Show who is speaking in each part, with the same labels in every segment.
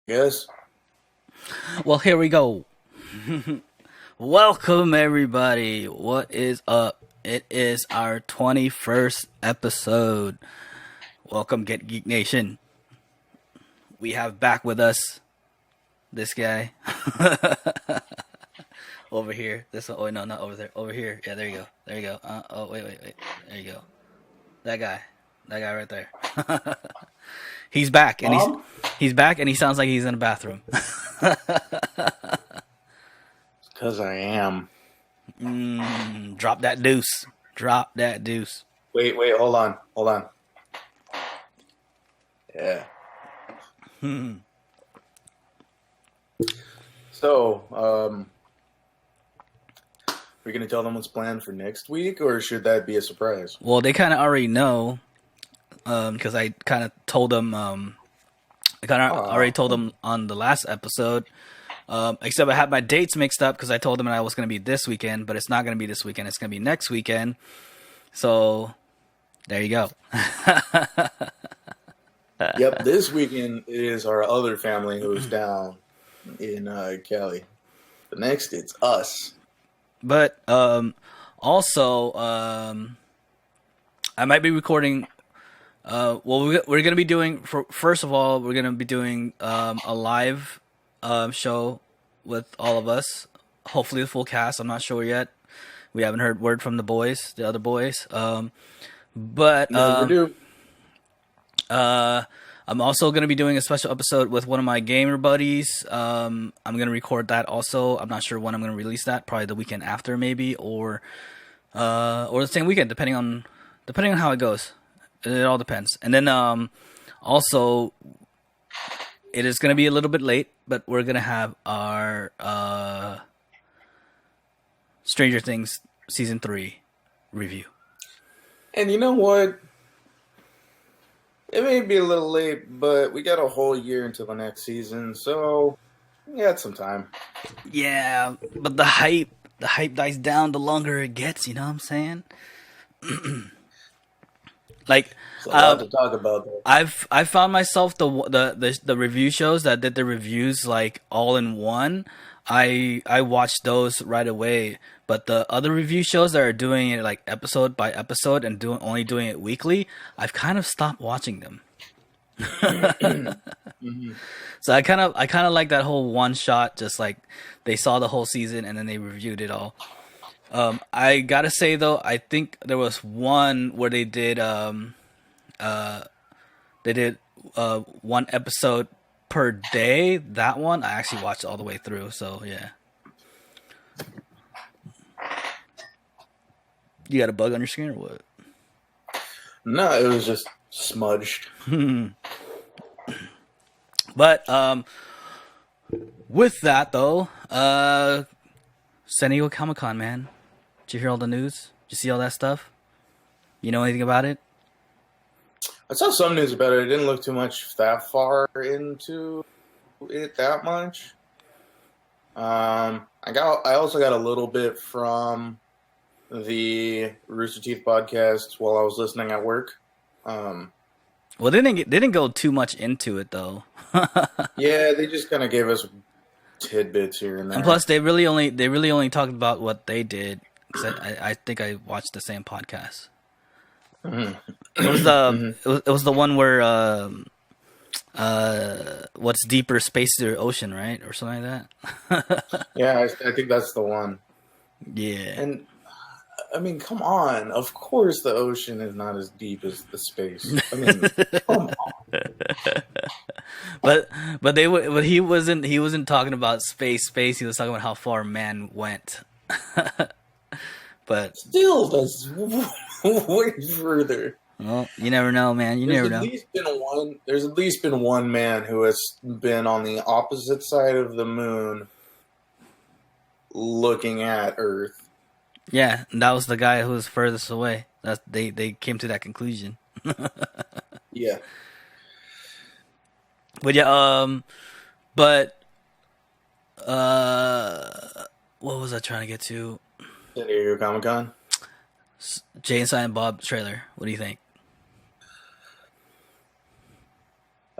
Speaker 1: Yes.
Speaker 2: Well, here we go. Welcome, everybody. What is up? It is our 21st episode. Welcome, Get Geeked Nation. We have back with us this guy over here. This one. Oh, no, not over there. Over here. Yeah, there you go. There you go. Wait. There you go. That guy right there. He's back, and he's back, and he sounds like he's in a bathroom.
Speaker 1: Because I am.
Speaker 2: Drop that deuce. Drop that deuce.
Speaker 1: Wait, hold on. Yeah. So, we're going to tell them what's planned for next week, or should that be a surprise?
Speaker 2: Well, they kind of already know, because I kind of told them, already told them on the last episode, except I had my dates mixed up because I told them that I was going to be this weekend, but it's not going to be this weekend. It's going to be next weekend. So, there you go.
Speaker 1: Yep, this weekend is our other family who's down in Cali. The next, it's us.
Speaker 2: But also, I might be recording. Well, we're going to be doing. First of all, we're going to be doing a live show with all of us. Hopefully, the full cast. I'm not sure yet. We haven't heard word from the other boys. But
Speaker 1: Never do.
Speaker 2: I'm also going to be doing a special episode with one of my gamer buddies. I'm going to record that also. I'm not sure when I'm going to release that. Probably the weekend after, maybe, or the same weekend, depending on how it goes. It all depends. And then also, it is going to be a little bit late, but we're going to have our Stranger Things Season 3 review.
Speaker 1: And you know what? It may be a little late, but we got a whole year until the next season, so we got some time.
Speaker 2: Yeah, but the hype dies down the longer it gets, you know what I'm saying? Like,
Speaker 1: There's a lot to talk about there.
Speaker 2: I found myself the review shows that did the reviews like all in one. I watched those right away, but the other review shows that are doing it like episode by episode and only doing it weekly, I've kind of stopped watching them.
Speaker 1: Mm-hmm.
Speaker 2: So I kind of like that whole one shot, just like they saw the whole season and then they reviewed it all. I gotta say though, I think there was one where they did one episode per day. That one I actually watched all the way through. So yeah. You got a bug on your screen or what?
Speaker 1: No, it was just smudged.
Speaker 2: But with that though, San Diego Comic-Con, man. Did you hear all the news? Did you see all that stuff? You know anything about it?
Speaker 1: I saw some news about it. I didn't look too much that far into it that much. I also got a little bit from the Rooster Teeth podcast while I was listening at work.
Speaker 2: Well, they didn't go too much into it though.
Speaker 1: Yeah, they just kind of gave us tidbits here and there.
Speaker 2: And plus, they really only talked about what they did. Cause I think I watched the same podcast.
Speaker 1: Mm-hmm.
Speaker 2: It was the one where what's deeper, space or ocean, right, or something like that.
Speaker 1: Yeah, I think that's the one.
Speaker 2: Yeah,
Speaker 1: and I mean, come on. Of course, the ocean is not as deep as the space. I mean, come on.
Speaker 2: But he wasn't talking about space. He was talking about how far man went. But
Speaker 1: still, that's way further.
Speaker 2: Well, you never know, man. There's
Speaker 1: at least been one man who has been on the opposite side of the moon looking at Earth.
Speaker 2: Yeah, and that was the guy who was furthest away. They came to that conclusion.
Speaker 1: Yeah.
Speaker 2: But yeah, what was I trying to get to?
Speaker 1: San Diego Comic-Con?
Speaker 2: Jay and Silent Bob trailer. What do you think?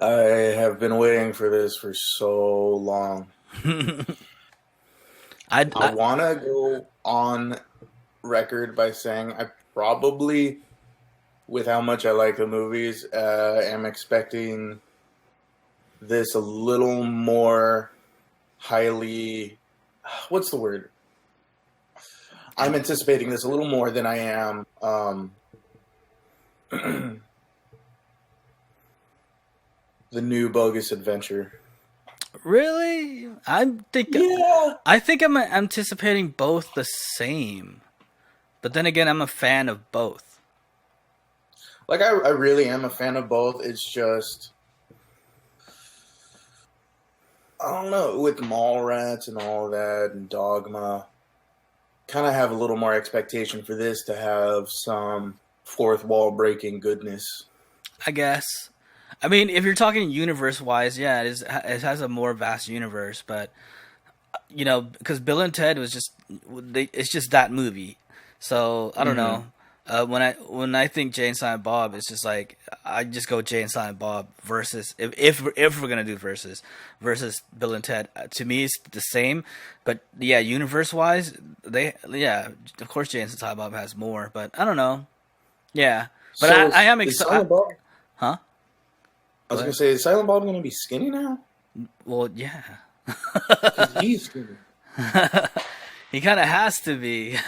Speaker 1: I have been waiting for this for so long. I want to go on record by saying I probably, with how much I like the movies, am expecting this a little more highly... What's the word? I'm anticipating this a little more than I am... the new Bogus Adventure.
Speaker 2: Really? I think I'm anticipating both the same. But then again, I'm a fan of both.
Speaker 1: Like, I really am a fan of both. It's just... I don't know, with Mallrats and all that and Dogma, kind of have a little more expectation for this to have some fourth wall breaking goodness.
Speaker 2: I guess. I mean, if you're talking universe-wise, yeah, it has a more vast universe, but, you know, because Bill and Ted was just, it's just that movie. So, I don't know. When I think Jay and Silent Bob, it's just like, I just go Jay and Silent Bob versus, if we're going to do versus Bill and Ted. To me, it's the same. But, yeah, universe-wise, of course Jay and Silent Bob has more, but I don't know. Yeah. But so I am excited. Huh?
Speaker 1: I was going to say, is Silent Bob going to be skinny now?
Speaker 2: Well, yeah.
Speaker 1: He's skinny.
Speaker 2: He kind of has to be.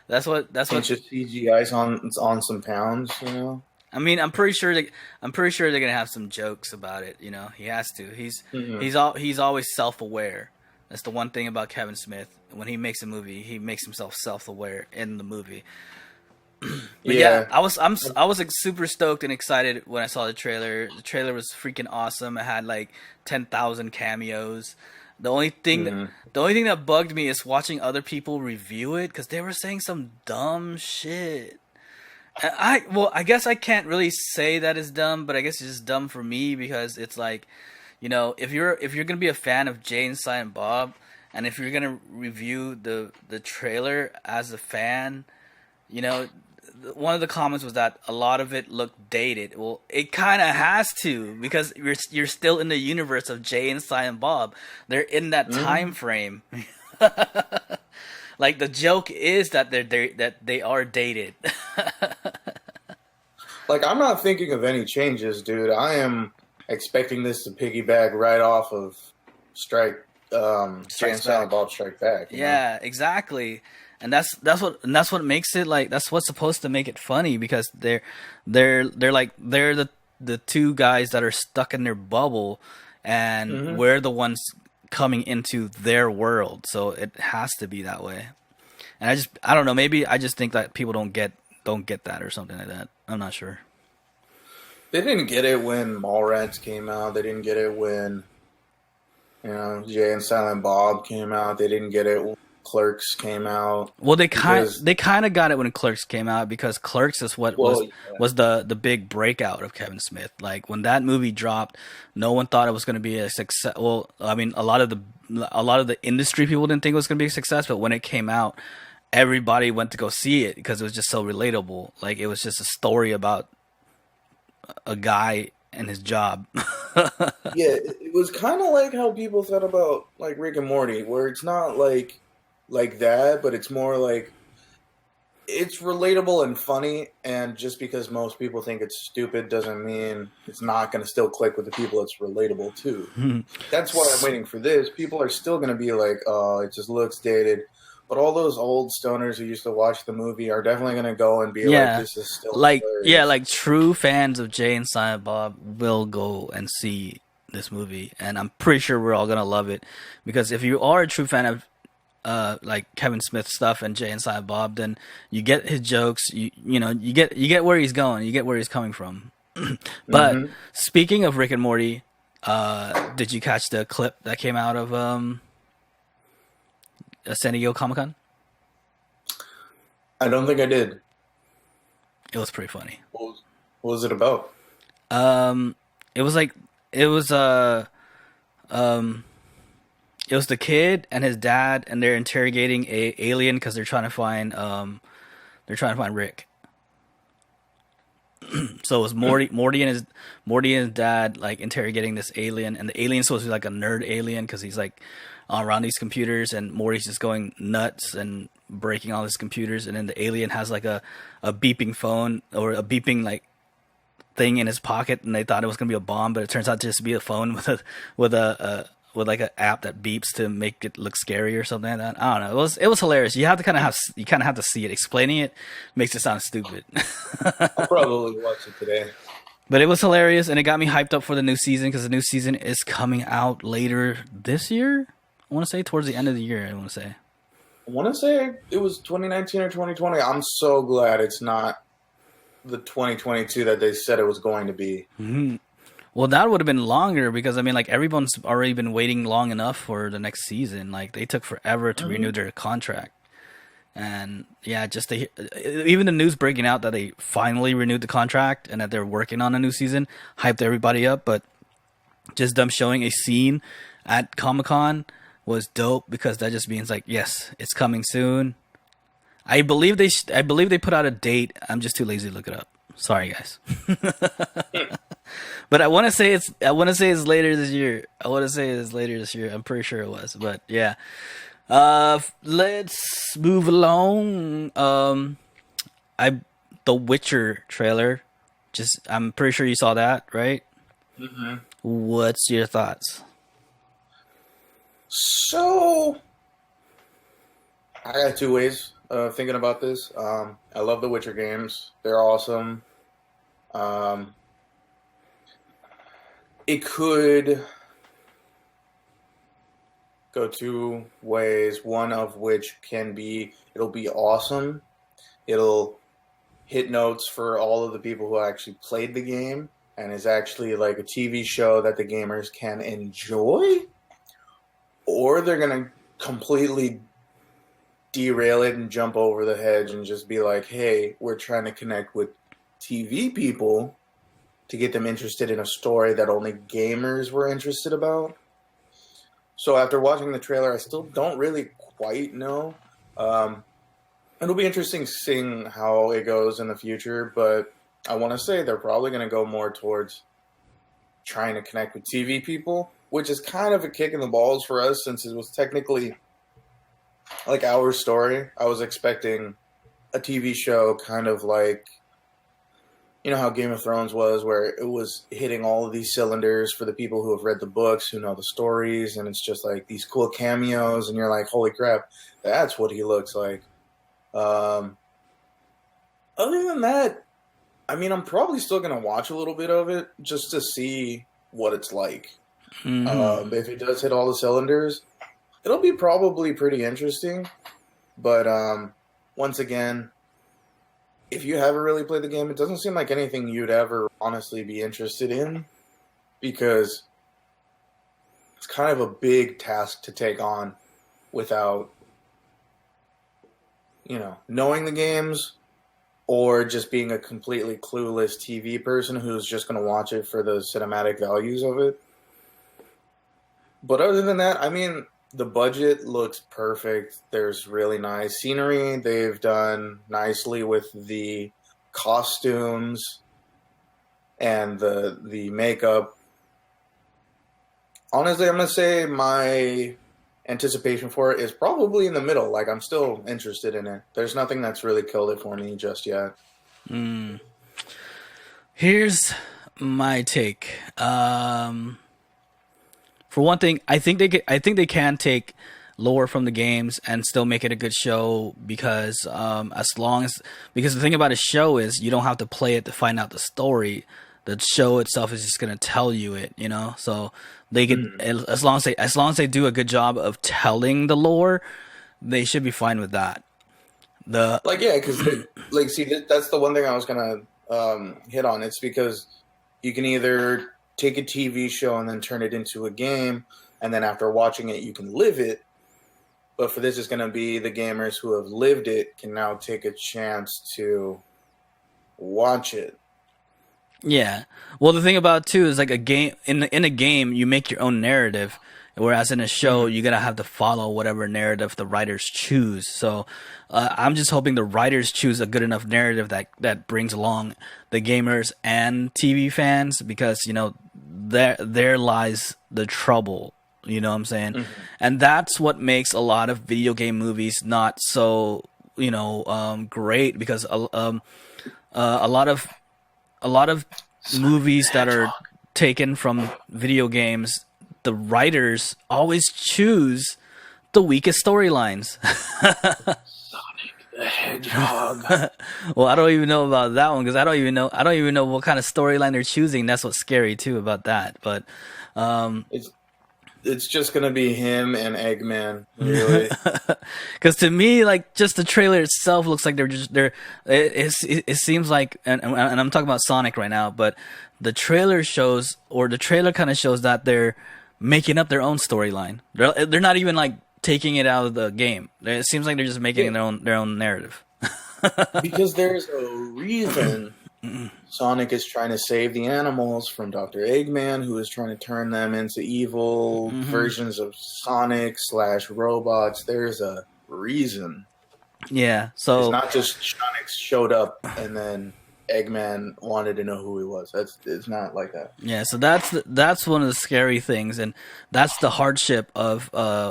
Speaker 2: That's what
Speaker 1: just CGI's on some pounds, you know.
Speaker 2: I mean, I'm pretty sure they're gonna have some jokes about it. You know, he has to. He's always self-aware. That's the one thing about Kevin Smith. When he makes a movie, he makes himself self-aware in the movie. But yeah, I was like super stoked and excited when I saw the trailer. The trailer was freaking awesome. It had like 10,000 cameos. The only thing that bugged me is watching other people review it because they were saying some dumb shit. I guess I can't really say that it's dumb, but I guess it's just dumb for me because it's like, you know, if you're gonna be a fan of Jay and Silent Bob, and if you're gonna review the trailer as a fan, you know. One of the comments was that a lot of it looked dated. Well, it kind of has to because you're still in the universe of Jay and Silent Bob. They're in that time frame. Like the joke is that they are dated.
Speaker 1: Like I'm not thinking of any changes, dude. I am expecting this to piggyback right off of Jay and Silent Bob Strike Back.
Speaker 2: Yeah, exactly. And that's what makes it like that's what's supposed to make it funny because they're the two guys that are stuck in their bubble and we're the ones coming into their world, so it has to be that way. And I don't know, maybe I just think that people don't get that or something like that. I'm not sure.
Speaker 1: They didn't get it when Mallrats came out. They didn't get it when Jay and Silent Bob came out. They didn't get it when Clerks came out.
Speaker 2: Well, they kind of got it when Clerks came out because Clerks is what was the big breakout of Kevin Smith. Like when that movie dropped, no one thought it was going to be a success. Well, I mean, a lot of the industry people didn't think it was going to be a success, but when it came out, everybody went to go see it because it was just so relatable. Like it was just a story about a guy and his job.
Speaker 1: Yeah, it was kind of like how people thought about like Rick and Morty, where it's not like that, but it's more like it's relatable and funny, and just because most people think it's stupid doesn't mean it's not going to still click with the people it's relatable to. That's why I'm waiting for this. People are still going to be like, oh, it just looks dated. But all those old stoners who used to watch the movie are definitely going to go and be like, this is still hilarious.
Speaker 2: Yeah, like true fans of Jay and Silent Bob will go and see this movie, and I'm pretty sure we're all going to love it, because if you are a true fan of like Kevin Smith stuff and Jay and Silent Bob, then you get his jokes, you get where he's going, you get where he's coming from. But speaking of Rick and Morty, did you catch the clip that came out of San Diego Comic-Con?
Speaker 1: I don't think I did.
Speaker 2: It was pretty funny.
Speaker 1: What was it about?
Speaker 2: It was the kid and his dad, and they're interrogating a alien because they're trying to find Rick. So it was Morty and his dad like interrogating this alien, and the alien's supposed to be like a nerd alien because he's like around these computers, and Morty's just going nuts and breaking all his computers, and then the alien has like a beeping phone or a beeping like thing in his pocket, and they thought it was gonna be a bomb, but it turns out to just be a phone with like an app that beeps to make it look scary or something like that. I don't know. It was hilarious. You have to kind of have to see it. Explaining it makes it sound stupid.
Speaker 1: I'll probably watch it today.
Speaker 2: But it was hilarious, and it got me hyped up for the new season because the new season is coming out later this year. I want to say towards the end of the year. I want
Speaker 1: to say it was 2019 or 2020. I'm so glad it's not the 2022 that they said it was going to be.
Speaker 2: Mm-hmm. Well, that would have been longer because, I mean, like, everyone's already been waiting long enough for the next season. Like, they took forever to renew their contract. And, yeah, just to even the news breaking out that they finally renewed the contract and that they're working on a new season hyped everybody up. But just them showing a scene at Comic-Con was dope because that just means, like, yes, it's coming soon. I believe they put out a date. I'm just too lazy to look it up. Sorry, guys. But I want to say it's later this year. I'm pretty sure it was. But yeah. Let's move along. The Witcher trailer. I'm pretty sure you saw that, right?
Speaker 1: Mm-hmm.
Speaker 2: What's your thoughts?
Speaker 1: So, I got two ways of thinking about this. I love the Witcher games. They're awesome. It could go two ways, one of which can be it'll be awesome. It'll hit notes for all of the people who actually played the game and is actually like a TV show that the gamers can enjoy. Or they're going to completely derail it and jump over the hedge and just be like, hey, we're trying to connect with TV people to get them interested in a story that only gamers were interested about. So after watching the trailer, I still don't really quite know. It'll be interesting seeing how it goes in the future, but I want to say they're probably going to go more towards trying to connect with TV people, which is kind of a kick in the balls for us since it was technically like our story. I was expecting a TV show kind of like, you know how Game of Thrones was, where it was hitting all of these cylinders for the people who have read the books, who know the stories, and it's just like these cool cameos, and you're like, holy crap, that's what he looks like. Other than that, I mean, I'm probably still going to watch a little bit of it just to see what it's like. Mm-hmm. If it does hit all the cylinders, it'll be probably pretty interesting. But once again, if you haven't really played the game, it doesn't seem like anything you'd ever honestly be interested in because it's kind of a big task to take on without, knowing the games or just being a completely clueless TV person who's just going to watch it for the cinematic values of it. But other than that, I mean, the budget looks perfect. There's really nice scenery. They've done nicely with the costumes and the makeup. Honestly, I'm going to say my anticipation for it is probably in the middle. Like, I'm still interested in it. There's nothing that's really killed it for me just yet.
Speaker 2: Here's my take. For one thing, I think they can take lore from the games and still make it a good show because because the thing about a show is you don't have to play it to find out the story. The show itself is just gonna tell you it, So they can as long as they do a good job of telling the lore, they should be fine with that.
Speaker 1: Because see, that's the one thing I was gonna hit on. It's because you can either take a TV show and then turn it into a game, and then after watching it, you can live it. But for this, it's going to be the gamers who have lived it can now take a chance to watch it.
Speaker 2: Yeah. Well, the thing about it, too, is like a game in a game, you make your own narrative, Whereas in a show, you're gonna have to follow whatever narrative the writers choose. So I'm just hoping the writers choose a good enough narrative that brings along the gamers and TV fans, because there lies the trouble. You know what I'm saying? Mm-hmm. And that's what makes a lot of video game movies not so great, because a lot of movies that are taken from video games, the writers always choose the weakest storylines.
Speaker 1: Sonic the Hedgehog.
Speaker 2: Well, I don't even know about that one, because I don't even know what kind of storyline they're choosing. That's what's scary too about that. But
Speaker 1: it's just gonna be him and Eggman, really.
Speaker 2: Because to me, like, just the trailer itself looks like it seems like, and I'm talking about Sonic right now, but the trailer kind of shows that they're making up their own storyline. They're not even like taking it out of the game. It seems like they're just making their own narrative.
Speaker 1: Because there's a reason Sonic is trying to save the animals from Dr. Eggman, who is trying to turn them into evil versions of Sonic / robots. There's a reason.
Speaker 2: Yeah, so
Speaker 1: it's not just Sonic showed up and then Eggman wanted to know who he was. It's not like that.
Speaker 2: Yeah, so that's one of the scary things, and that's the hardship of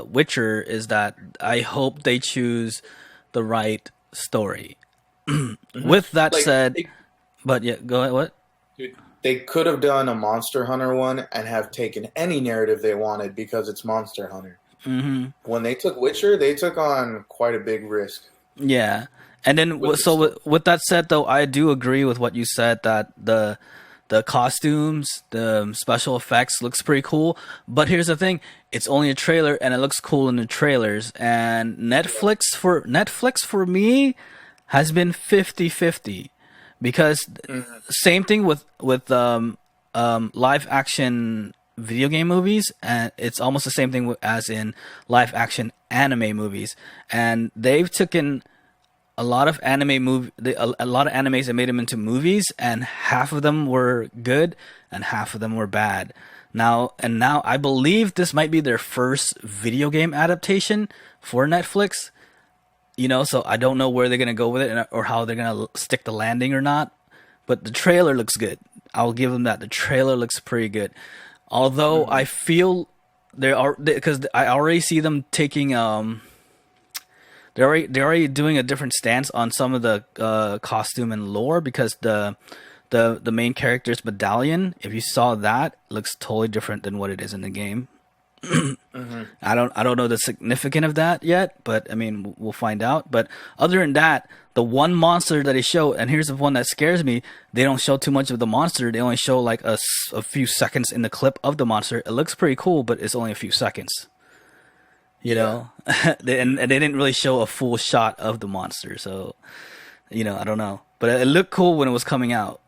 Speaker 2: Witcher, is that I hope they choose the right story. With that said, but yeah, go ahead. What?
Speaker 1: Dude, they could have done a Monster Hunter one and have taken any narrative they wanted, because it's Monster Hunter. Mm-hmm. When they took Witcher, they took on quite a big risk.
Speaker 2: Yeah. And then, with that said, though, I do agree with what you said, that the costumes, the special effects looks pretty cool. But here's the thing: it's only a trailer, and it looks cool in the trailers. And Netflix for me has been 50-50, because same thing with live action video game movies, and it's almost the same thing as in live action anime movies, and they've taken a lot of animes and made them into movies, and half of them were good and half of them were bad. Now I believe this might be their first video game adaptation for Netflix. So I don't know where they're gonna go with it, or how they're gonna stick the landing or not. But the trailer looks good. I'll give them that. The trailer looks pretty good. Although I feel because I already see them taking they're already doing a different stance on some of the costume and lore, because the main character's medallion, if you saw that, looks totally different than what it is in the game. I don't know the significance of that yet, but I mean, we'll find out. But other than that, the one monster that they show, and here's the one that scares me, they don't show too much of the monster. They only show like a few seconds in the clip of the monster. It looks pretty cool, but it's only a few seconds. And they didn't really show a full shot of the monster, so I don't know. But it looked cool when it was coming out.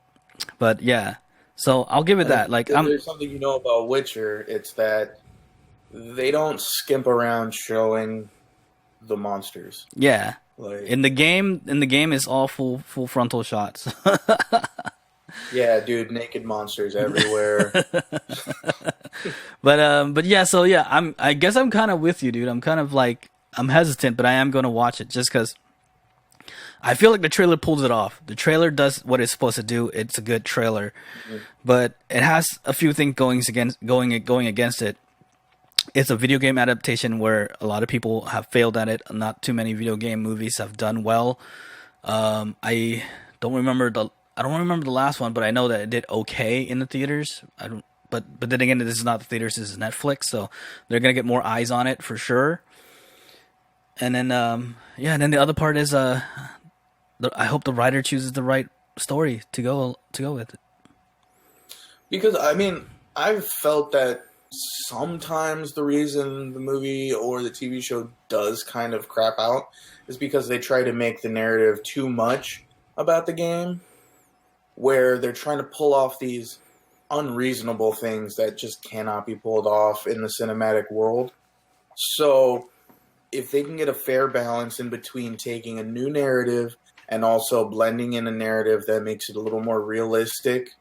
Speaker 2: But yeah, so I'll give it that. Like,
Speaker 1: there's something about Witcher. It's that they don't skimp around showing the monsters.
Speaker 2: Yeah, like, in the game is all full frontal shots.
Speaker 1: Yeah, dude, naked monsters everywhere.
Speaker 2: But yeah, so yeah, I guess I'm kind of with you, dude. I'm hesitant, but I am going to watch it just because I feel like the trailer pulls it off. The trailer does what it's supposed to do. It's a good trailer, but it has a few things going against it. It's a video game adaptation where a lot of people have failed at it. Not too many video game movies have done well. I don't remember the last one, but I know that it did okay in the theaters. But then again, this is not the theaters, this is Netflix, so they're gonna get more eyes on it for sure. And then and then the other part is I hope the writer chooses the right story to go with it.
Speaker 1: Because I mean, I've felt that sometimes the reason the movie or the TV show does kind of crap out is because they try to make the narrative too much about the game, where they're trying to pull off these unreasonable things that just cannot be pulled off in the cinematic world. So if they can get a fair balance in between taking a new narrative and also blending in a narrative that makes it a little more realistic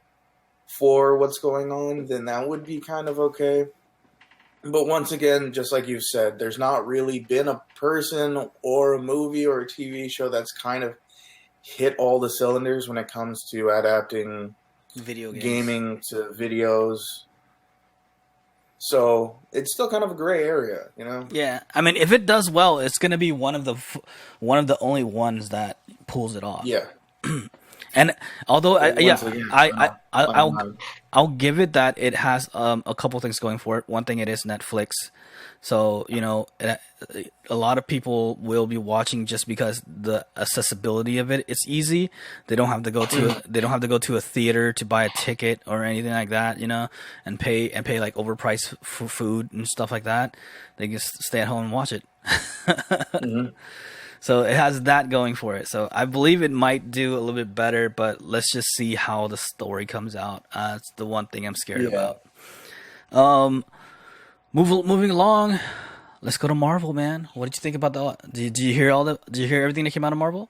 Speaker 1: for what's going on, then that would be kind of okay. But once again, just like you've said, there's not really been a person or a movie or a TV show that's kind of hit all the cylinders when it comes to adapting
Speaker 2: video games.
Speaker 1: Gaming to videos. So it's still kind of a gray area, you know?
Speaker 2: Yeah, I mean, if it does well, it's going to be one of the only ones that pulls it off.
Speaker 1: Yeah.
Speaker 2: And although
Speaker 1: I'll
Speaker 2: I'll give it that it has a couple things going for it. One thing, it is Netflix, so you know a lot of people will be watching just because the accessibility of it. It's easy. They don't have to go to a theater to buy a ticket or anything like that, you know, and pay like overpriced for food and stuff like that. They just stay at home and watch it.
Speaker 1: mm-hmm.
Speaker 2: So it has that going for it. So I believe it might do a little bit better, but let's just see how the story comes out. It's the one thing I'm scared about. Moving along, let's go to Marvel, man. What did you think about Did you hear everything that came out of Marvel?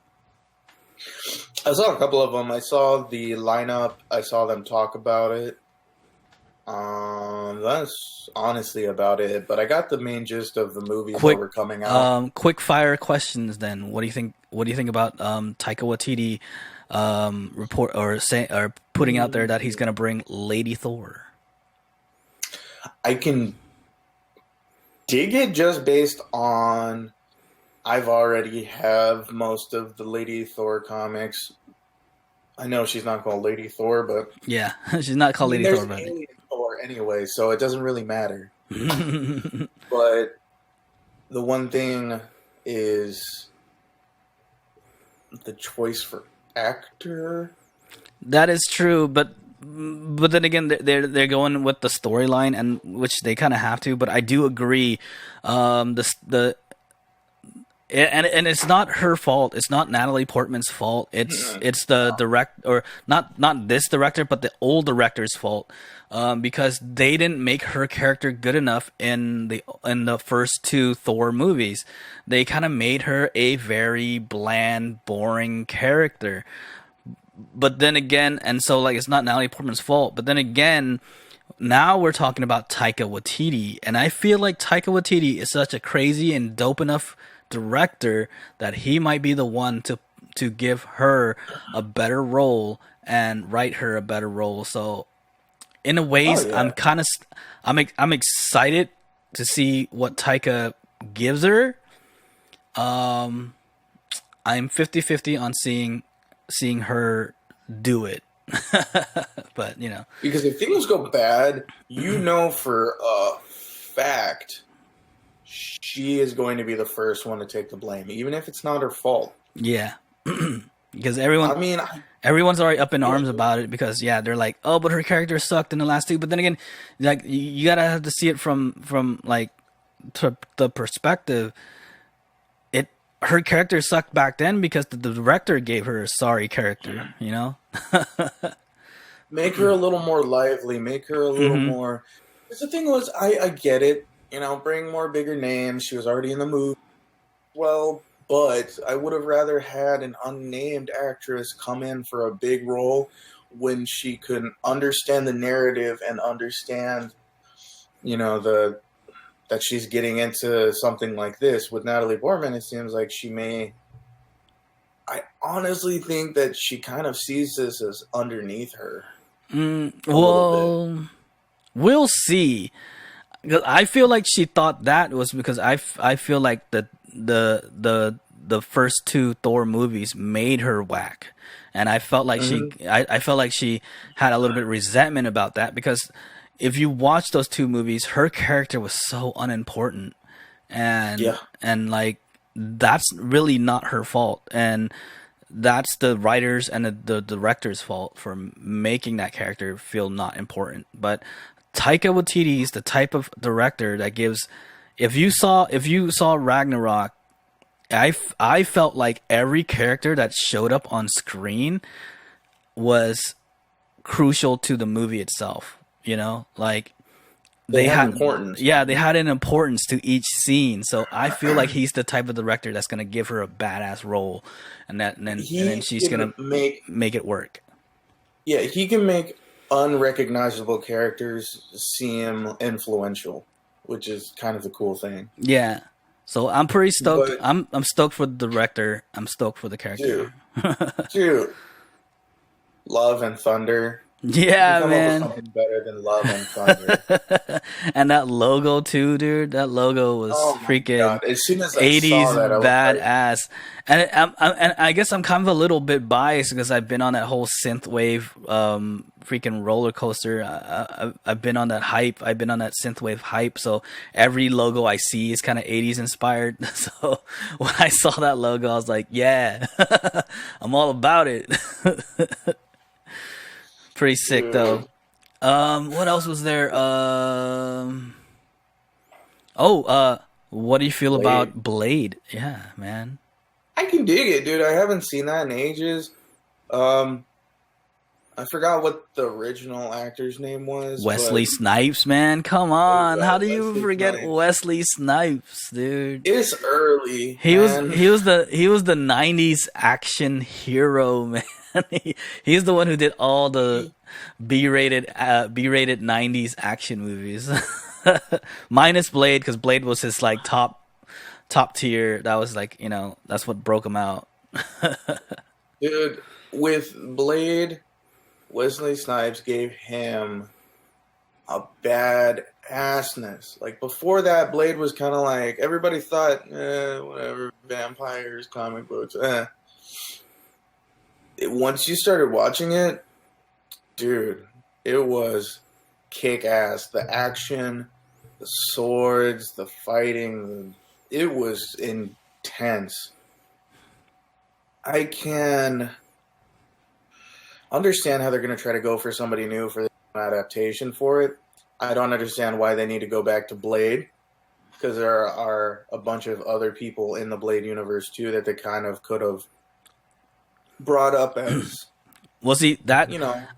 Speaker 1: I saw a couple of them. I saw the lineup. I saw them talk about it. That's honestly about it. But I got the main gist of the movies that were coming out.
Speaker 2: Quick fire questions. Then, what do you think? What do you think about Taika Waititi putting out there that he's going to bring Lady Thor?
Speaker 1: I can dig it just based on I've already have most of the Lady Thor comics. I know she's not called Lady Thor, but
Speaker 2: yeah, she's not called Lady Thor, but
Speaker 1: Alien Thor anyway, so it doesn't really matter. But the one thing is the choice for actor.
Speaker 2: That is true, but then again, they're going with the storyline, and which they kind of have to. But I do agree, and it's not her fault. It's not Natalie Portman's fault. It's the or not this director, but the old director's fault, because they didn't make her character good enough in the first two Thor movies. They kind of made her a very bland, boring character. But then again, and so like it's not Natalie Portman's fault. But then again, now we're talking about Taika Waititi, and I feel like Taika Waititi is such a crazy and dope enough director that he might be the one to give her a better role and write her a better role. So in a ways, I'm I'm excited to see what Taika gives her. I'm 50-50 on seeing her do it. But you know,
Speaker 1: because if things go bad, you know for a fact she is going to be the first one to take the blame, even if it's not her fault.
Speaker 2: Yeah. Because everyone's already up in arms about it, because they're like, oh, but her character sucked in the last two. But then again, like you gotta have to see it from like the perspective. Her character sucked back then because the director gave her a sorry character, you know?
Speaker 1: Make her a little more lively. Make her a little more... Because the thing was, I get it. You know, bring more bigger names. She was already in the movie. Well, but I would have rather had an unnamed actress come in for a big role when she could understand the narrative and understand, you know, that she's getting into something like this. With Natalie Portman, it seems like she may... I honestly think that she kind of sees this as underneath her.
Speaker 2: Well, we'll see. I feel like she thought that was because I feel like the first two Thor movies made her whack, and I felt like I felt like she had a little bit of resentment about that, because if you watch those two movies, her character was so unimportant, and like that's really not her fault, and that's the writers and the director's fault for making that character feel not important. But Taika Waititi is the type of director that gives. If you saw Ragnarok, I felt like every character that showed up on screen was crucial to the movie itself. You know, like they had
Speaker 1: importance.
Speaker 2: Yeah, they had an importance to each scene. So I feel like he's the type of director that's gonna give her a badass role, and then she's gonna make it work.
Speaker 1: Yeah, he can make unrecognizable characters seem influential, which is kind of the cool thing.
Speaker 2: Yeah. So I'm pretty stoked.
Speaker 1: But,
Speaker 2: I'm stoked for the director. I'm stoked for the character.
Speaker 1: Dude, Love and Thunder.
Speaker 2: Yeah,
Speaker 1: come
Speaker 2: man.
Speaker 1: Up with something better than Love and Thunder.
Speaker 2: And that logo too, dude. That logo was freaking
Speaker 1: God. As soon as I
Speaker 2: 80s
Speaker 1: saw that, I was
Speaker 2: badass. And I guess I'm kind of a little bit biased because I've been on that whole synthwave freaking roller coaster. I've been on that hype. I've been on that synthwave hype. So every logo I see is kind of 80s inspired. So when I saw that logo, I was like, yeah, I'm all about it. Pretty sick though. What else was there? What do you feel about Blade? Yeah, man.
Speaker 1: I can dig it, dude. I haven't seen that in ages. I forgot what the original actor's name was.
Speaker 2: Wesley Snipes, man. Come on. How do you
Speaker 1: Wesley
Speaker 2: forget
Speaker 1: Snipes.
Speaker 2: Wesley Snipes, dude?
Speaker 1: It's early.
Speaker 2: He
Speaker 1: man.
Speaker 2: was the 90s action hero, man. He's the one who did all the B-rated 90s action movies. Minus Blade, because Blade was his like top tier. That was like, that's what broke him out.
Speaker 1: Dude, with Blade, Wesley Snipes gave him a bad assness. Like before that, Blade was kind of like everybody thought, whatever, vampires, comic books. Once you started watching it, dude, it was kick ass. The action, the swords, the fighting, it was intense. I can understand how they're going to try to go for somebody new for the adaptation for it. I don't understand why they need to go back to Blade, because there are a bunch of other people in the Blade universe too that they kind of could have brought up as
Speaker 2: well, see that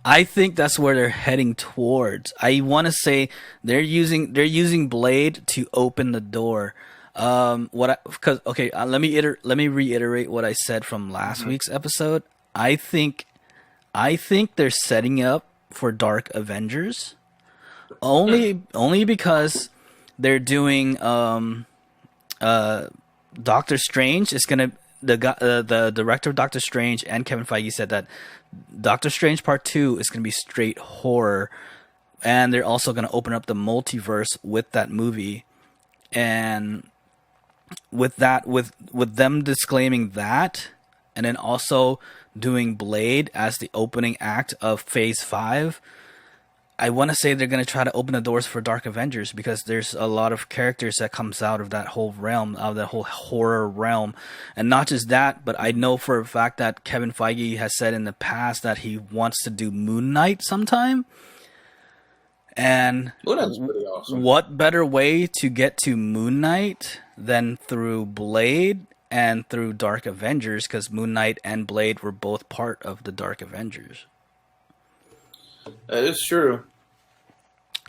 Speaker 2: I think that's where they're heading towards. I want to say they're using Blade to open the door. Let me reiterate what I said from last week's episode. I think they're setting up for Dark Avengers only because they're doing Doctor Strange is gonna. The director of Doctor Strange and Kevin Feige said that Doctor Strange Part 2 is going to be straight horror, and they're also going to open up the multiverse with that movie. And with them disclaiming that, and then also doing Blade as the opening act of Phase 5, I want to say they're going to try to open the doors for Dark Avengers, because there's a lot of characters that comes out of that whole realm, out of that whole horror realm. And not just that, but I know for a fact that Kevin Feige has said in the past that he wants to do Moon Knight sometime. And
Speaker 1: Moon Knight's pretty awesome.
Speaker 2: What better way to get to Moon Knight than through Blade and through Dark Avengers, because Moon Knight and Blade were both part of the Dark Avengers.
Speaker 1: That is true.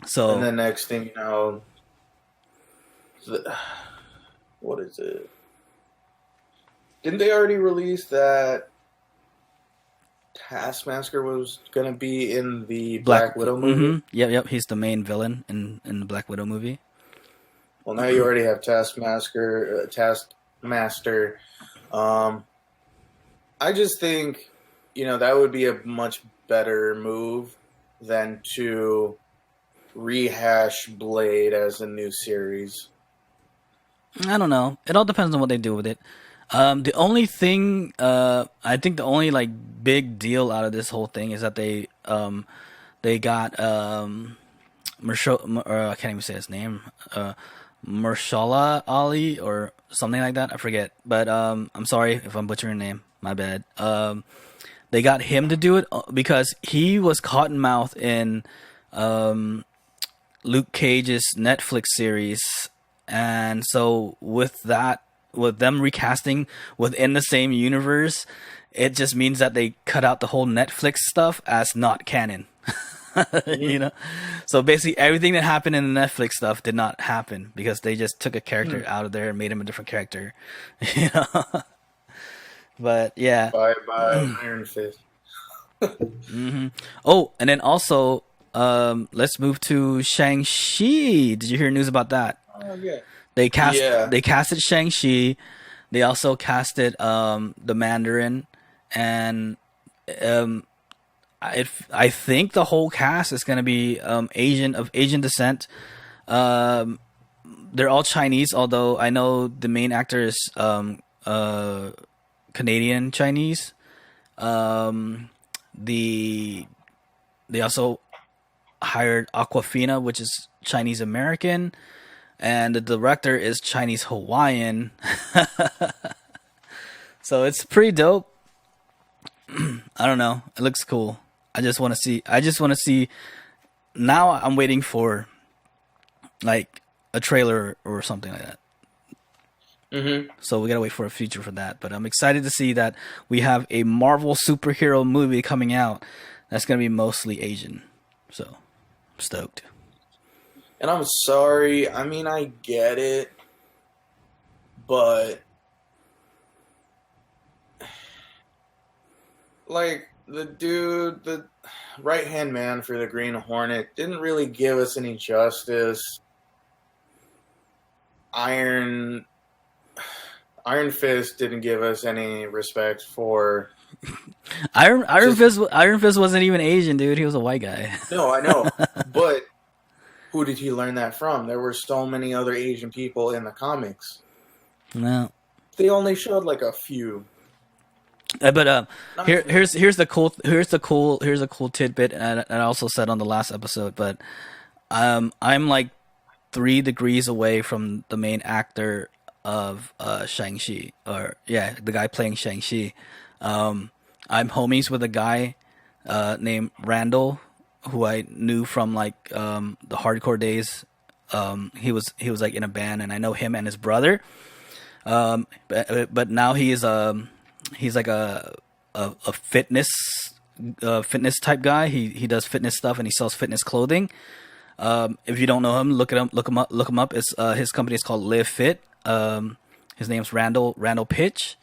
Speaker 2: So,
Speaker 1: and the next thing what is it? Didn't they already release that Taskmaster was going to be in the Black Widow movie?
Speaker 2: Mm-hmm. Yep. He's the main villain in the Black Widow movie.
Speaker 1: Well, now you already have Taskmaster. I just think, that would be a much better move than to rehash Blade as a new series.
Speaker 2: I don't know. It all depends on what they do with it. The only thing, I think the only big deal out of this whole thing is that they got I can't even say his name, Mahershala Ali or something like that. I forget, but I'm sorry if I'm butchering your name. My bad. They got him to do it because he was Cottonmouth in Luke Cage's Netflix series, and so with them recasting within the same universe, it just means that they cut out the whole Netflix stuff as not canon. So basically everything that happened in the Netflix stuff did not happen because they just took a character out of there and made him a different character. But yeah.
Speaker 1: Bye Iron Fist.
Speaker 2: Mm-hmm. Oh, and then also let's move to Shang-Chi. Did you hear news about that?
Speaker 1: Oh yeah.
Speaker 2: They casted Shang-Chi. They also casted the Mandarin, and I think the whole cast is going to be Asian descent. They're all Chinese, although I know the main actor is Canadian Chinese. They also hired Aquafina, which is Chinese American, and the director is Chinese Hawaiian. So it's pretty dope. I don't know. It looks cool. I just want to see. Now I'm waiting for like a trailer or something like that.
Speaker 1: Mm-hmm.
Speaker 2: So we gotta wait for a feature for that. But I'm excited to see that we have a Marvel superhero movie coming out that's gonna be mostly Asian. So I'm stoked.
Speaker 1: And I'm sorry. I mean, I get it, but like the right-hand man for the Green Hornet didn't really give us any justice. Iron Fist didn't give us any respect for
Speaker 2: Iron Fist wasn't even Asian, dude. He was a white guy.
Speaker 1: No, I know. But who did he learn that from? There were so many other Asian people in the comics.
Speaker 2: No.
Speaker 1: They only showed like a few.
Speaker 2: But here's a cool tidbit, and I also said on the last episode. But I'm like 3 degrees away from the main actor of Shang-Chi, the guy playing Shang-Chi. I'm homies with a guy named Randall, who I knew from like the hardcore days. He was like in a band, and I know him and his brother. But now he's like a fitness type guy. He does fitness stuff, and he sells fitness clothing. If you don't know him, look him up. It's his company is called Live Fit. His name's Randall Pitch.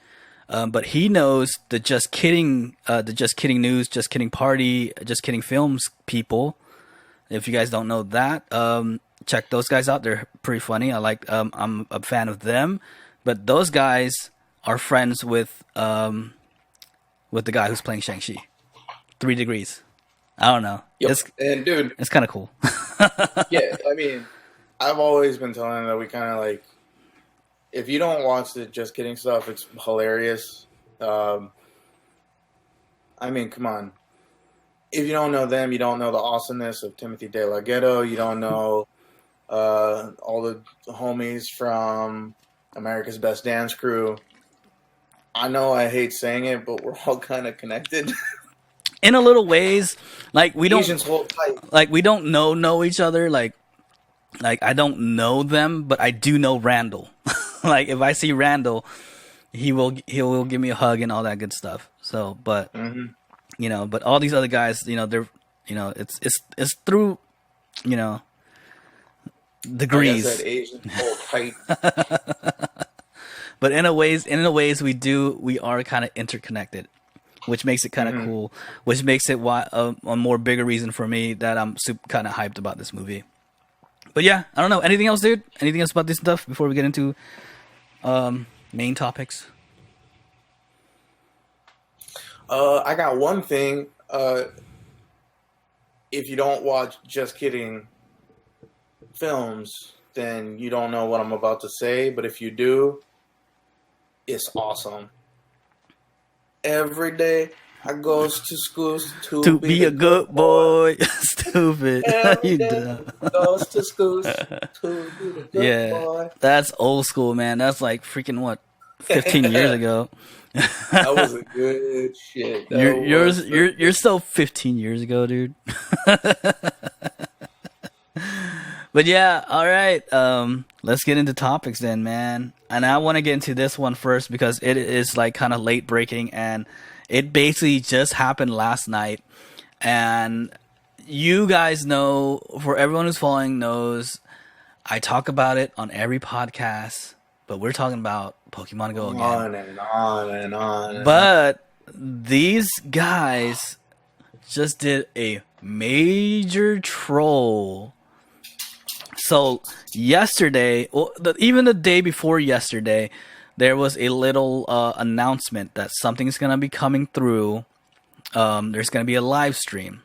Speaker 2: But he knows the Just Kidding News, Just Kidding Party, Just Kidding Films people. If you guys don't know that, check those guys out. They're pretty funny. I'm a fan of them. But those guys are friends with the guy who's playing Shang-Chi. 3 degrees. I don't know.
Speaker 1: Yep. And dude,
Speaker 2: it's kind of cool.
Speaker 1: Yeah, I mean, I've always been telling him that we kind of like, if you don't watch the Just Kidding stuff, it's hilarious. I mean, come on. If you don't know them, you don't know the awesomeness of Timothy De La Ghetto. You don't know all the homies from America's Best Dance Crew. I know I hate saying it, but we're all kind of connected.
Speaker 2: In a little ways, like we don't
Speaker 1: Asians hold tight.
Speaker 2: Like we don't know each other. Like I don't know them, but I do know Randall. Like if I see Randall, he will give me a hug and all that good stuff. So, but but all these other guys, they're it's through degrees.
Speaker 1: Like I said, Asians hold tight.
Speaker 2: But in a ways we are kind of interconnected, which makes it kind of cool. Which makes it a more bigger reason for me that I'm super kind of hyped about this movie. But yeah, I don't know. Anything else, dude? Anything else about this stuff before we get into main topics?
Speaker 1: I got one thing. If you don't watch Just Kidding Films, then you don't know what I'm about to say. But if you do, it's awesome. Every day I goes to school to
Speaker 2: be a good boy. Stupid. You dumb.
Speaker 1: Goes to school to be a good boy.
Speaker 2: That's old school, man. That's like freaking what, 15 years ago.
Speaker 1: That was a good shit.
Speaker 2: You're still 15 years ago, dude. But yeah, all right. Let's get into topics then, man. And I want to get into this one first because it is like kind of late breaking, and it basically just happened last night. And you guys know, for everyone who's following knows, I talk about it on every podcast, but we're talking about Pokemon Go again.
Speaker 1: On and on and on.
Speaker 2: But these guys just did a major troll. So yesterday, even the day before yesterday, there was a little announcement that something's gonna be coming through. There's gonna be a live stream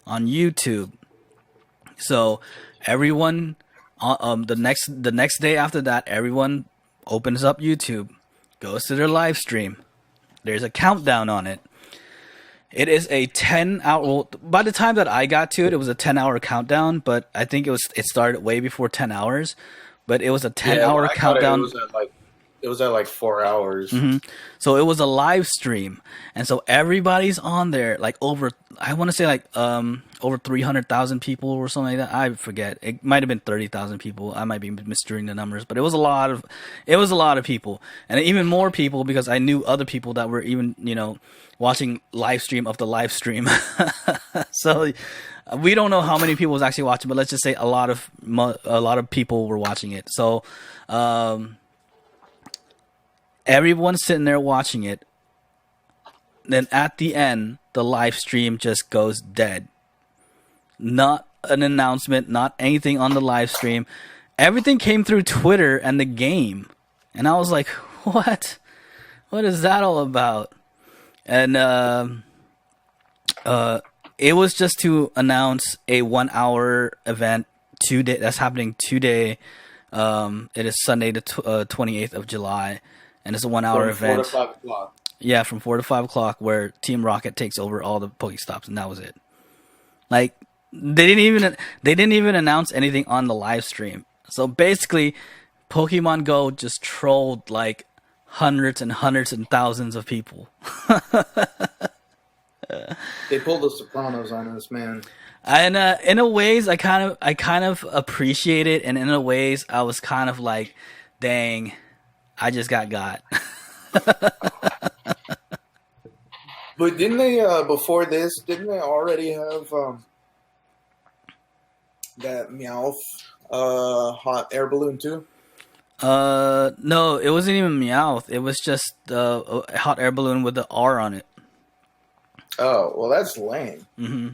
Speaker 2: on YouTube. So everyone, the next day after that, everyone opens up YouTube, goes to their live stream. There's a countdown on it. It is a 10-hour. Well, by the time that I got to it, it was a 10-hour countdown. But I think it started way before 10 hours. But it was a 10-hour countdown.
Speaker 1: It was at like 4 hours.
Speaker 2: Mm-hmm. So it was a live stream, and so everybody's on there. Like I want to say over 300,000 people or something like that. I forget. It might have been 30,000 people. I might be misdoing the numbers, but it was a lot of people, and even more people because I knew other people that were even watching live stream of the live stream. So we don't know how many people was actually watching, but let's just say a lot of people were watching it. So everyone's sitting there watching it. Then at the end, the live stream just goes dead. Not an announcement, not anything on the live stream. Everything came through Twitter and the game. And I was like, what? What is that all about? And it was just to announce a 1-hour event that's happening today. It is Sunday the 28th of July. And it's a 1-hour event.
Speaker 1: From 4 to 5 o'clock.
Speaker 2: Yeah, from 4 to 5 o'clock, where Team Rocket takes over all the Pokestops, and that was it. Like they didn't even announce anything on the live stream. So basically, Pokemon Go just trolled like hundreds and hundreds and thousands of people.
Speaker 1: They pulled the Sopranos on us, man.
Speaker 2: And in a ways, I kind of appreciate it, and in a ways, I was kind of like, dang. I just got.
Speaker 1: But didn't they, before this, didn't they already have that Meowth hot air balloon too?
Speaker 2: No, it wasn't even Meowth. It was just a hot air balloon with the R on it.
Speaker 1: Oh, well, that's lame.
Speaker 2: Mm-hmm.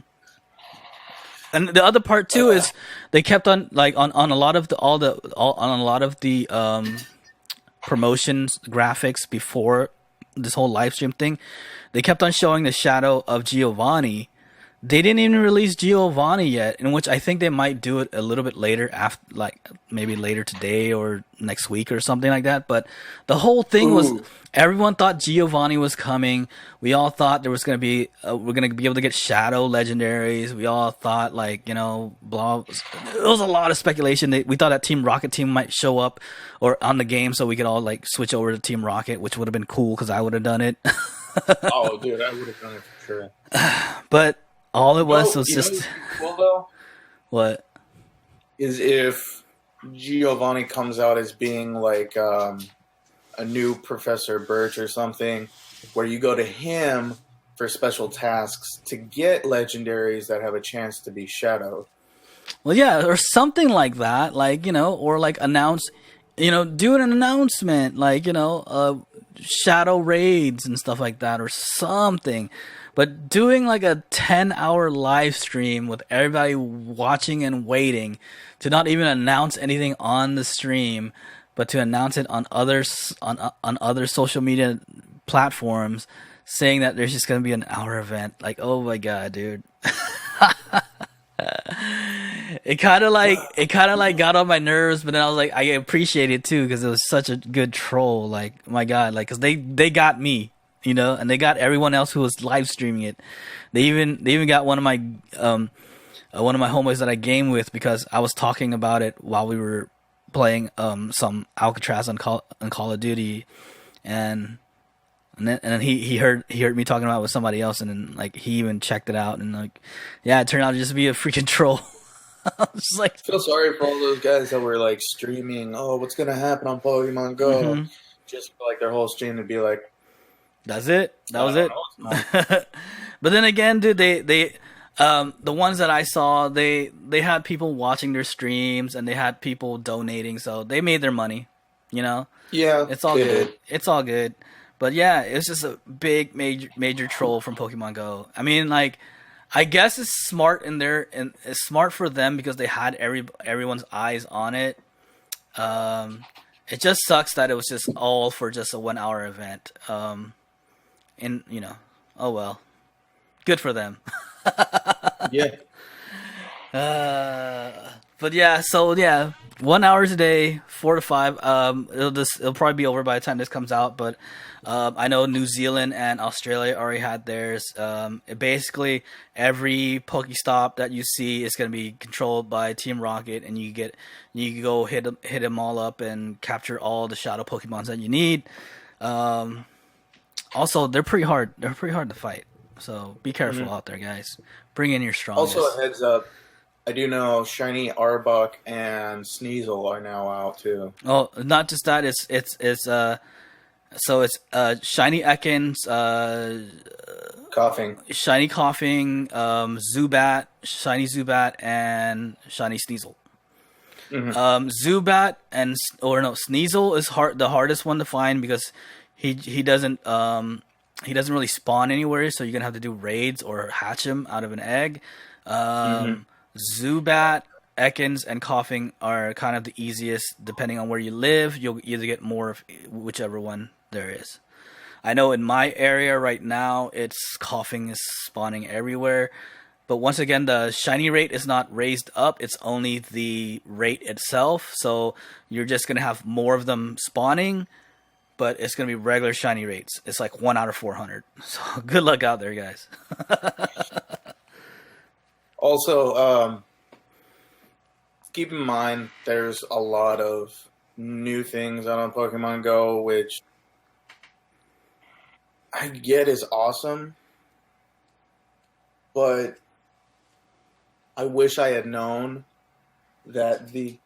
Speaker 2: And the other part too is they kept on like on a lot of the promotions graphics before this whole live stream thing. They kept on showing the shadow of Giovanni. They didn't even release Giovanni yet, in which I think they might do it a little bit later, after, like maybe later today or next week or something like that. But the whole thing was, everyone thought Giovanni was coming. We all thought there was going to be, we're going to be able to get shadow legendaries. We all thought blah. There was a lot of speculation. We thought that Team Rocket team might show up or on the game, so we could all like switch over to Team Rocket, which would have been cool because I would have done it.
Speaker 1: Oh, dude, I would have done it for sure.
Speaker 2: But all it was just
Speaker 1: cool though.
Speaker 2: What
Speaker 1: is if Giovanni comes out as being like a new Professor Birch or something, where you go to him for special tasks to get legendaries that have a chance to be shadowed.
Speaker 2: Well, yeah, or something like that, or like announce, do an announcement, shadow raids and stuff like that, or something. But doing like a 10-hour live stream with everybody watching and waiting to not even announce anything on the stream, but to announce it on other social media platforms, saying that there's just gonna be an hour event. Like, oh my god, dude. It kind of like got on my nerves, but then I was like, I appreciate it too because it was such a good troll. Like, my god, like, because they got me. And they got everyone else who was live streaming it. They even got one of my homeboys that I game with because I was talking about it while we were playing some Alcatraz on Call of Duty, and then he heard me talking about it with somebody else, and then like he even checked it out, and like, yeah, it turned out to just be a freaking troll. I was just like,
Speaker 1: I feel sorry for all those guys that were like streaming. Oh, what's gonna happen on Pokemon Go? Mm-hmm. Just for like their whole stream to be like.
Speaker 2: That's it. That was it. But then again, dude, they the ones that I saw, they had people watching their streams and they had people donating, so they made their money. Yeah, it's all good. It's all good. But yeah, it's just a big major troll from Pokemon Go. I mean, like, I guess it's smart and it's smart for them because they had everyone's eyes on it. It just sucks that it was just all for just a 1 hour event. And oh well, good for them.
Speaker 1: Yeah.
Speaker 2: But yeah, so yeah, 1 hour a day, 4 to 5. It'll probably be over by the time this comes out. But I know New Zealand and Australia already had theirs. Basically, every Pokestop that you see is going to be controlled by Team Rocket, and you can go hit them all up and capture all the shadow Pokemons that you need. Also, they're pretty hard. They're pretty hard to fight. So be careful out there, guys. Bring in your strongest.
Speaker 1: Also, a heads up. I do know Shiny Arbok and Sneasel are now out too.
Speaker 2: Oh, not just that. It's Shiny Ekans,
Speaker 1: Coughing.
Speaker 2: Shiny Coughing, Zubat, Shiny Zubat, and Shiny Sneasel.
Speaker 1: Mm-hmm.
Speaker 2: Zubat Sneasel is the hardest one to find because he doesn't really spawn anywhere, so you're gonna have to do raids or hatch him out of an egg. Zubat, Ekans, and Coughing are kind of the easiest. Depending on where you live, you'll either get more of whichever one there is. I know in my area right now, it's Coughing is spawning everywhere. But once again, the shiny rate is not raised up. It's only the rate itself. So you're just going to have more of them spawning, but it's going to be regular shiny rates. It's like 1 out of 400. So good luck out there, guys.
Speaker 1: Also, keep in mind there's a lot of new things out on Pokemon Go, which I get is awesome, but I wish I had known that the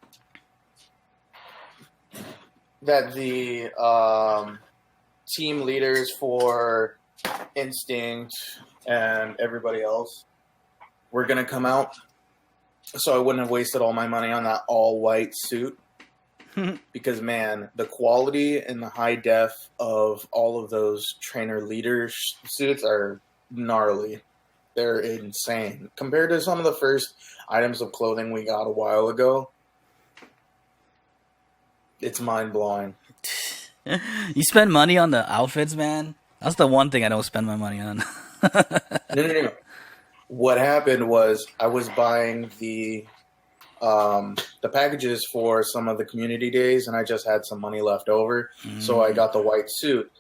Speaker 1: team leaders for Instinct and everybody else were going to come out, so I wouldn't have wasted all my money on that all-white suit. Because, man, the quality and the high def of all of those trainer leader suits are gnarly. They're insane. Compared to some of the first items of clothing we got a while ago, it's mind-blowing.
Speaker 2: You spend money on the outfits, man? That's the one thing I don't spend my money on.
Speaker 1: No. What happened was I was buying the packages for some of the community days, and I just had some money left over, so I got the white suit.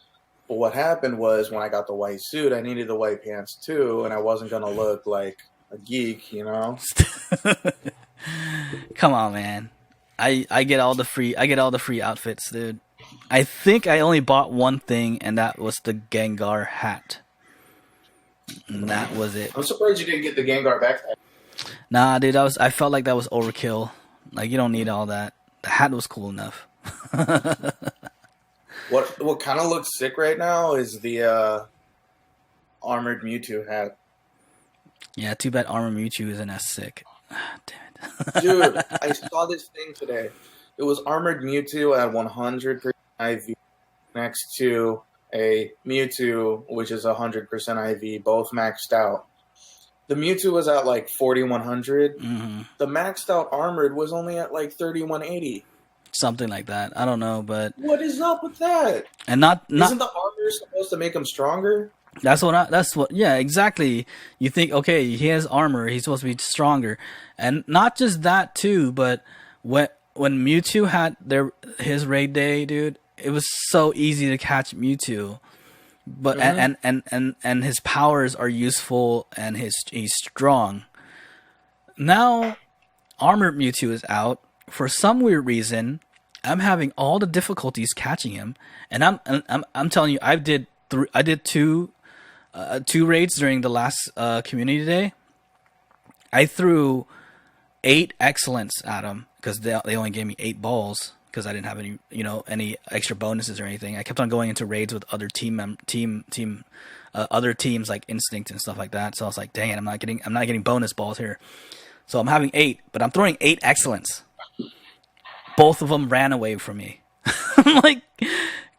Speaker 1: But what happened was when I got the white suit, I needed the white pants too, and I wasn't gonna look like a geek, you know.
Speaker 2: Come on, man. I get all the free outfits, dude. I think I only bought one thing, and that was the Gengar hat. And that was it.
Speaker 1: I'm surprised you didn't get the Gengar backpack.
Speaker 2: Nah, dude, I felt like that was overkill. Like, you don't need all that. The hat was cool enough.
Speaker 1: What kind of looks sick right now is the Armored Mewtwo hat.
Speaker 2: Yeah, too bad Armored Mewtwo isn't as sick. Damn it.
Speaker 1: Dude, I saw this thing today. It was Armored Mewtwo at 100% IV next to a Mewtwo, which is 100% IV, both maxed out. The Mewtwo was at like 4,100.
Speaker 2: Mm-hmm.
Speaker 1: The maxed out Armored was only at like 3,180.
Speaker 2: Something like that. I don't know, but
Speaker 1: what is up with that?
Speaker 2: And not
Speaker 1: isn't the armor supposed to make him stronger?
Speaker 2: That's what. Yeah, exactly. You think, okay, he has armor, he's supposed to be stronger, and not just that too. But when Mewtwo had his raid day, dude, it was so easy to catch Mewtwo. But and his powers are useful, and he's strong. Now, Armored Mewtwo is out. For some weird reason, I'm having all the difficulties catching him, and I'm telling you, I did two raids during the last community day. I threw 8 excellence at him because they only gave me 8 balls because I didn't have any extra bonuses or anything. I kept on going into raids with other other teams like Instinct and stuff like that. So I was like, dang it, I'm not getting bonus balls here. So I'm having 8, but I'm throwing 8 excellence. Both of them ran away from me. I'm like,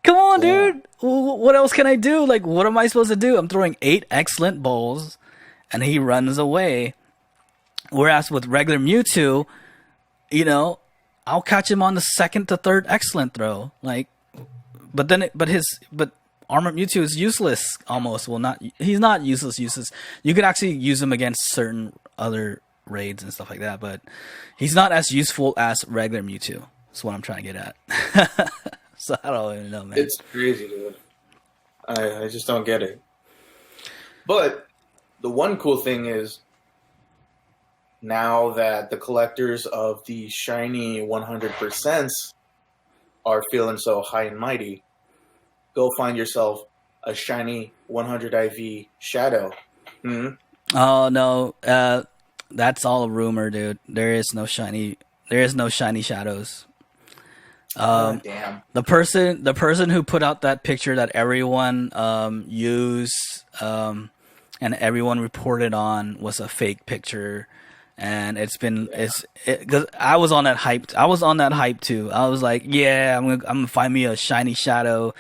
Speaker 2: come on, dude. What else can I do? Like, what am I supposed to do? I'm throwing 8 excellent balls, and he runs away. Whereas with regular Mewtwo, you know, I'll catch him on the second to third excellent throw. Like, but Armored Mewtwo is useless almost. Well, he's not useless. You could actually use him against certain other raids and stuff like that, but he's not as useful as regular Mewtwo. That's what I'm trying to get at. So I don't even know, man.
Speaker 1: It's crazy, dude. I just don't get it. But the one cool thing is, now that the collectors of the shiny 100% are feeling so high and mighty, go find yourself a shiny 100 IV Shadow.
Speaker 2: Oh no, that's all a rumor, dude. There is no shiny shadows.
Speaker 1: Damn.
Speaker 2: The person who put out that picture that everyone used and everyone reported on was a fake picture, and because I was on that hype. I was on that hype too. I was like, yeah, I'm gonna find me a shiny shadow.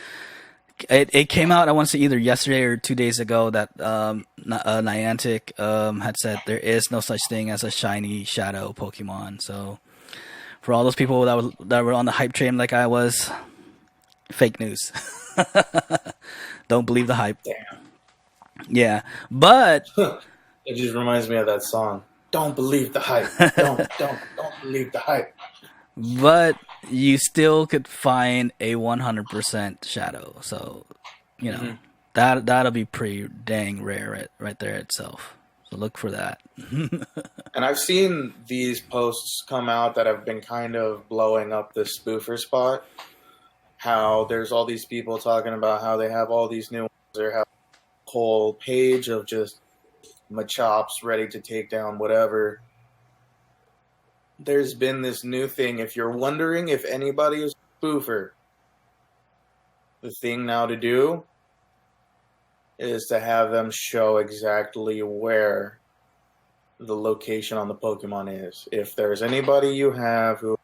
Speaker 2: It came out, I want to say either yesterday or 2 days ago, that Niantic had said there is no such thing as a shiny shadow Pokemon. So for all those people that were on the hype train like I was, fake news. Don't believe the hype.
Speaker 1: Damn.
Speaker 2: Yeah, but
Speaker 1: it just reminds me of that song. Don't believe the hype. Don't believe the hype.
Speaker 2: But you still could find a 100% shadow, so you know that'll be pretty dang rare right there itself. So look for that.
Speaker 1: And I've seen these posts come out that have been kind of blowing up the spoofer spot. How there's all these people talking about how they have all these new ones. They have a whole page of just Machops ready to take down whatever. There's been this new thing. If you're wondering if anybody is a spoofer, the thing now to do is to have them show exactly where the location on the Pokemon is. If there's anybody you have who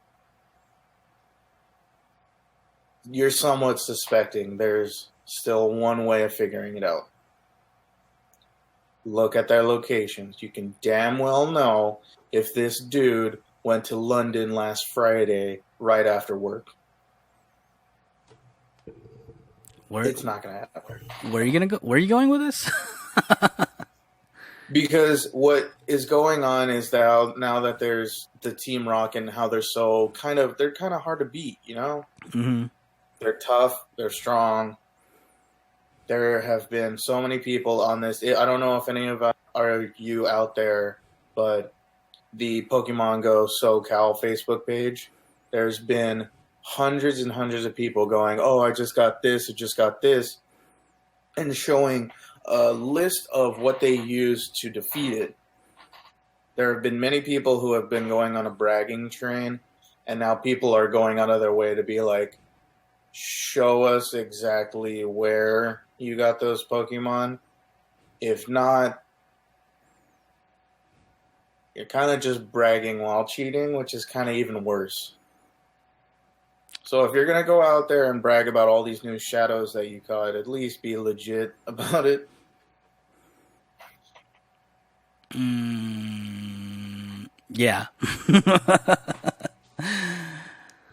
Speaker 1: you're somewhat suspecting, there's still one way of figuring it out. Look at their locations. You can damn well know if this dude went to London last Friday right after work. It's not going to happen.
Speaker 2: Where are you going to go? Where are you going with this?
Speaker 1: Because what is going on is that now that there's the Team Rocket and how they're kind of hard to beat, you know?
Speaker 2: Mm-hmm.
Speaker 1: They're tough. They're strong. There have been so many people on this. I don't know if any of you out there, but the Pokemon Go SoCal Facebook page, there's been hundreds and hundreds of people going, oh, I just got this, and showing a list of what they used to defeat it. There have been many people who have been going on a bragging train, and now people are going out of their way to be like, show us exactly where you got those Pokemon. If not, you're kind of just bragging while cheating, which is kind of even worse. So if you're going to go out there and brag about all these new shadows that you caught, at least be legit about it.
Speaker 2: Yeah.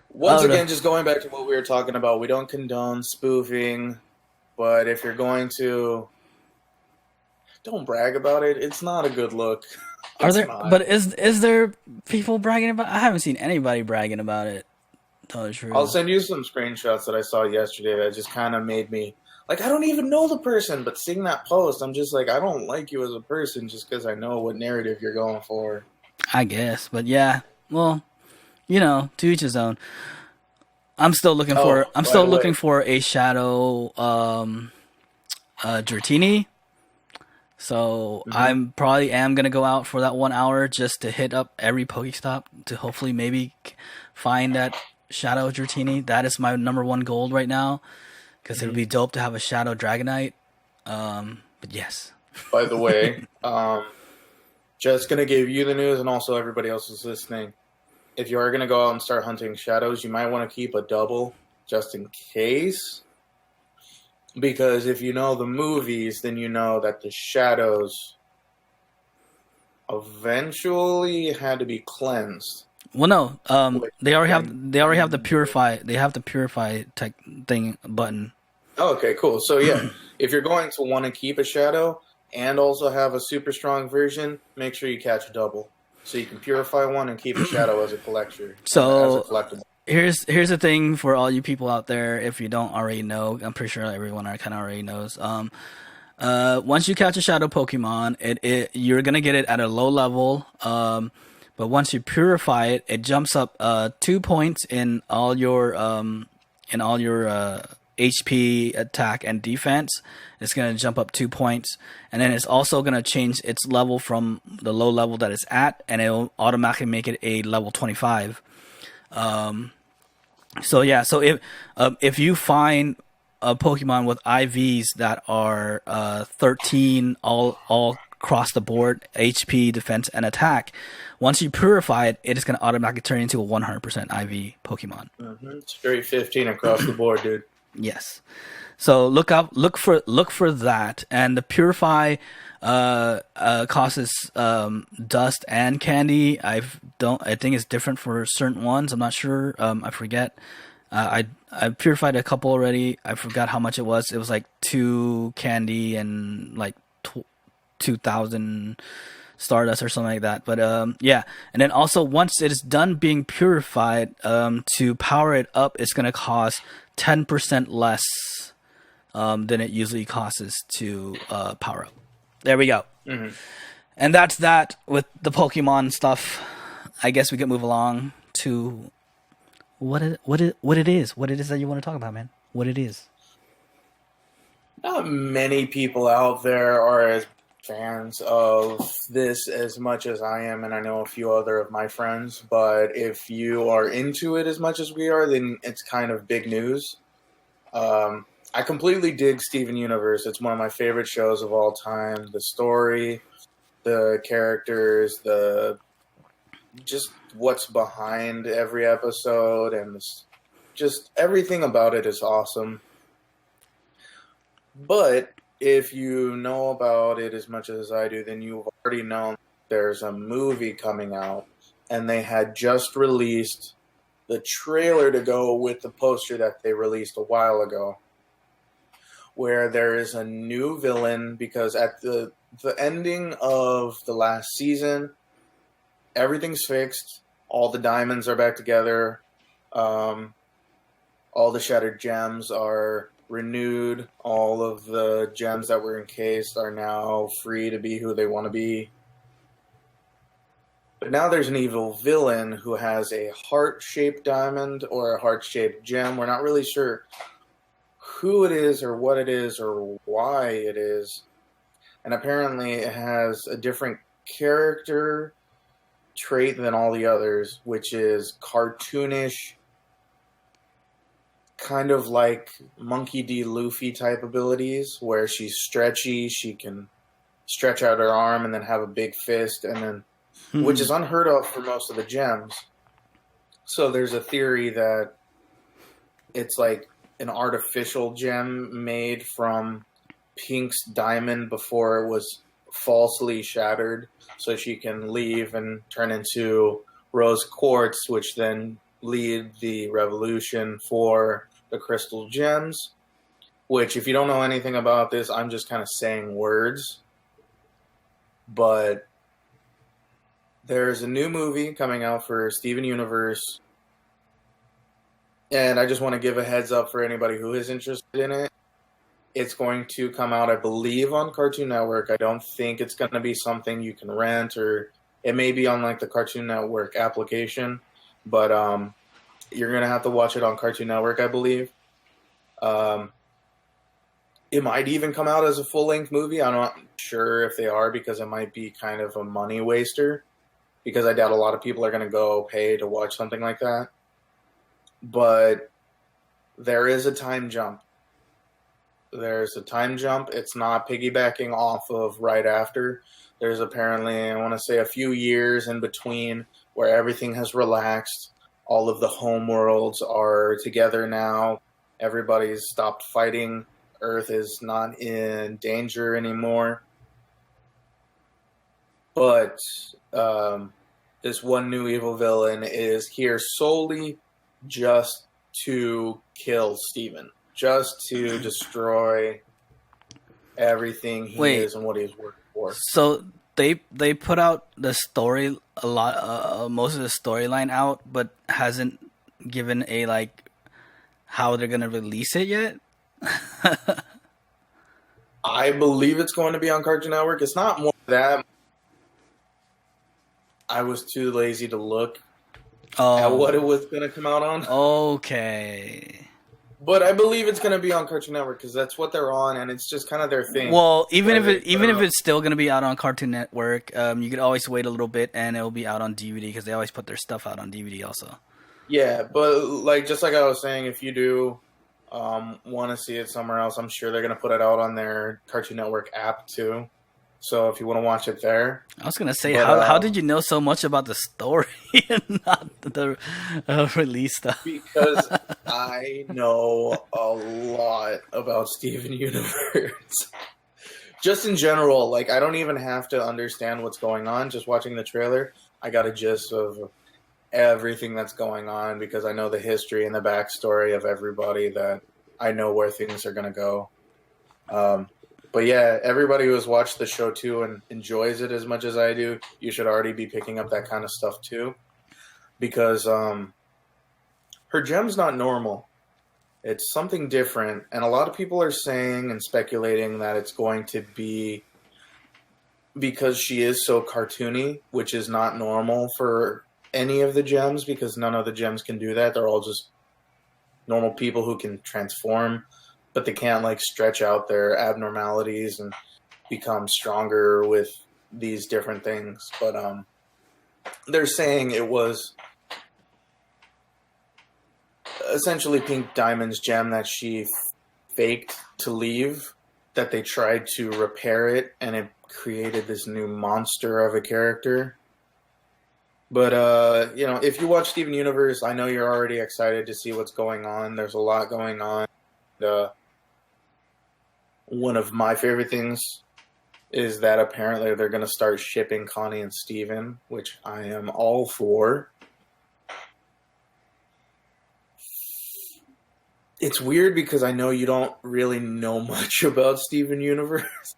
Speaker 1: Once again, just going back to what we were talking about, we don't condone spoofing, but if you're going to, don't brag about it. It's not a good look.
Speaker 2: But is there people bragging about? I haven't seen anybody bragging about it. Tell the truth.
Speaker 1: I'll send you some screenshots that I saw yesterday that just kind of made me like, I don't even know the person, but seeing that post, I'm just like, I don't like you as a person just because I know what narrative you're going for.
Speaker 2: I guess, but yeah, well, you know, to each his own. I'm still looking for a shadow Dratini. So I'm probably gonna go out for that 1 hour just to hit up every Pokestop to hopefully maybe find that Shadow Dratini. That is my number one goal right now, because it would be dope to have a Shadow Dragonite. But yes.
Speaker 1: By the way, just gonna give you the news and also everybody else who's listening. If you are gonna go out and start hunting shadows, you might want to keep a double just in case. Because if you know the movies, then you know that the shadows eventually had to be cleansed.
Speaker 2: Well, no. They already have the
Speaker 1: then-
Speaker 2: purify. They have the purify tech thing button.
Speaker 1: Okay, cool. So yeah, if you're going to want to keep a shadow and also have a super strong version, make sure you catch a double. So you can purify one and keep a shadow as a collector.
Speaker 2: So
Speaker 1: as a collectible.
Speaker 2: here's the thing for all you people out there. If you don't already know, I'm pretty sure everyone kind of already knows. Once you catch a shadow Pokemon, you're gonna get it at a low level. But once you purify it, it jumps up 2 points in all your HP, attack, and defense. It's gonna jump up 2 points, and then it's also gonna change its level from the low level that it's at, and it'll automatically make it a level 25. So if you find a Pokemon with IVs that are 13 all across the board, HP, defense, and attack, once you purify it, it is going to automatically turn into a 100% IV Pokemon.
Speaker 1: Mm-hmm. Straight 15 across the board, dude.
Speaker 2: Yes. So look for that, and the purify causes dust and candy. I think it's different for certain ones. I'm not sure. I forget. I purified a couple already. I forgot how much it was. It was like 2 candy and like 2,000 stardust or something like that. But yeah, and then also once it is done being purified, to power it up, it's gonna cost 10% less than it usually costs to power up. There we go.
Speaker 1: Mm-hmm.
Speaker 2: And that's that with the Pokemon stuff. I guess we can move along to what it is that you want to talk about, man. What it is.
Speaker 1: Not many people out there are as fans of this as much as I am, and I know a few other of my friends, but if you are into it as much as we are, then it's kind of big news. I completely dig Steven Universe. It's one of my favorite shows of all time. The story, the characters, just what's behind every episode, and just everything about it is awesome. But if you know about it as much as I do, then you've already known there's a movie coming out, and they had just released the trailer to go with the poster that they released a while ago, where there is a new villain, because at the ending of the last season, everything's fixed. All the diamonds are back together. All the shattered gems are renewed. All of the gems that were encased are now free to be who they want to be. But now there's an evil villain who has a heart-shaped diamond or a heart-shaped gem. We're not really sure who it is or what it is or why it is. And apparently it has a different character trait than all the others, which is cartoonish, kind of like Monkey D. Luffy type abilities, where she's stretchy, she can stretch out her arm and then have a big fist, and then which is unheard of for most of the gems. So there's a theory that it's like an artificial gem made from Pink's diamond before it was falsely shattered, so she can leave and turn into rose quartz, which then lead the revolution for the crystal gems. Which, if you don't know anything about this, I'm just kind of saying words. But there's a new movie coming out for Steven Universe, and I just want to give a heads up for anybody who is interested in it. It's going to come out, I believe, on Cartoon Network. I don't think it's going to be something you can rent, or it may be on like the Cartoon Network application, but you're going to have to watch it on Cartoon Network, I believe. It might even come out as a full-length movie. I'm not sure if they are, because it might be kind of a money waster, because I doubt a lot of people are going to go pay to watch something like that. But there is a time jump. There's a time jump. It's not piggybacking off of right after. There's apparently, I want to say, a few years in between where everything has relaxed. All of the home worlds are together now. Everybody's stopped fighting. Earth is not in danger anymore. but this one new evil villain is here solely just to kill Steven, just to destroy everything he is and what he's working for.
Speaker 2: So they put out the story a lot, most of the storyline out, but hasn't given a like how they're gonna release it yet.
Speaker 1: I believe it's going to be on Cartoon Network. It's not more that. I was too lazy to look at what it was going to come out on.
Speaker 2: Okay.
Speaker 1: But I believe it's going to be on Cartoon Network because that's what they're on, and it's just kind of their thing.
Speaker 2: Well, even if it's still going to be out on Cartoon Network, you could always wait a little bit, and it'll be out on DVD because they always put their stuff out on DVD also.
Speaker 1: Yeah, but like just like I was saying, if you do want to see it somewhere else, I'm sure they're going to put it out on their Cartoon Network app too. So if you want to watch it there.
Speaker 2: I was going to say, how did you know so much about the story and not the release stuff?
Speaker 1: Because I know a lot about Steven Universe. Just in general, like I don't even have to understand what's going on. Just watching the trailer, I got a gist of everything that's going on because I know the history and the backstory of everybody, that I know where things are going to go. But yeah, everybody who has watched the show too and enjoys it as much as I do, you should already be picking up that kind of stuff too. Because her gem's not normal. It's something different. And a lot of people are saying and speculating that it's going to be because she is so cartoony, which is not normal for any of the gems because none of the gems can do that. They're all just normal people who can transform, but they can't like stretch out their abnormalities and become stronger with these different things. But they're saying it was essentially Pink Diamond's gem that she faked to leave, that they tried to repair it, and it created this new monster of a character. But, if you watch Steven Universe, I know you're already excited to see what's going on. There's a lot going on. One of my favorite things is that apparently they're going to start shipping Connie and Steven, which I am all for. It's weird because I know you don't really know much about Steven Universe.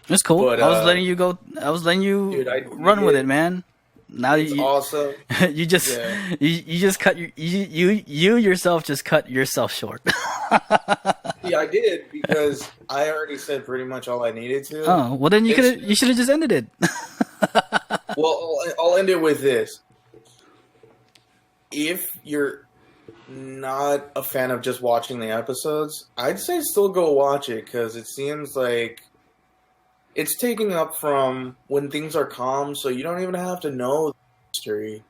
Speaker 2: It's cool. But, I was letting you go. I was letting you run with it, man. Now
Speaker 1: it's awesome.
Speaker 2: You just you just cut you yourself just cut yourself short.
Speaker 1: Yeah, I did because I already said pretty much all I needed to.
Speaker 2: Oh, well then you should have just ended it.
Speaker 1: Well, I'll end it with this. If you're not a fan of just watching the episodes, I'd say still go watch it because it seems like it's taking up from when things are calm, so you don't even have to know the history.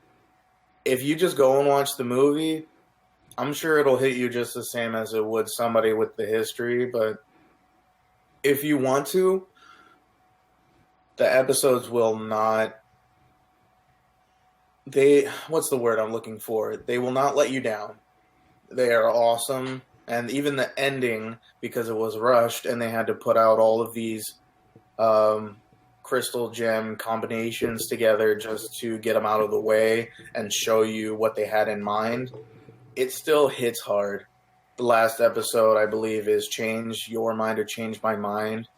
Speaker 1: If you just go and watch the movie, I'm sure it'll hit you just the same as it would somebody with the history, but if you want to, the episodes will not... what's the word I'm looking for? They will not let you down. They are awesome, and even the ending, because it was rushed and they had to put out all of these crystal gem combinations together just to get them out of the way and show you what they had in mind, it still hits hard. The last episode, I believe, is Change Your Mind or Change My Mind.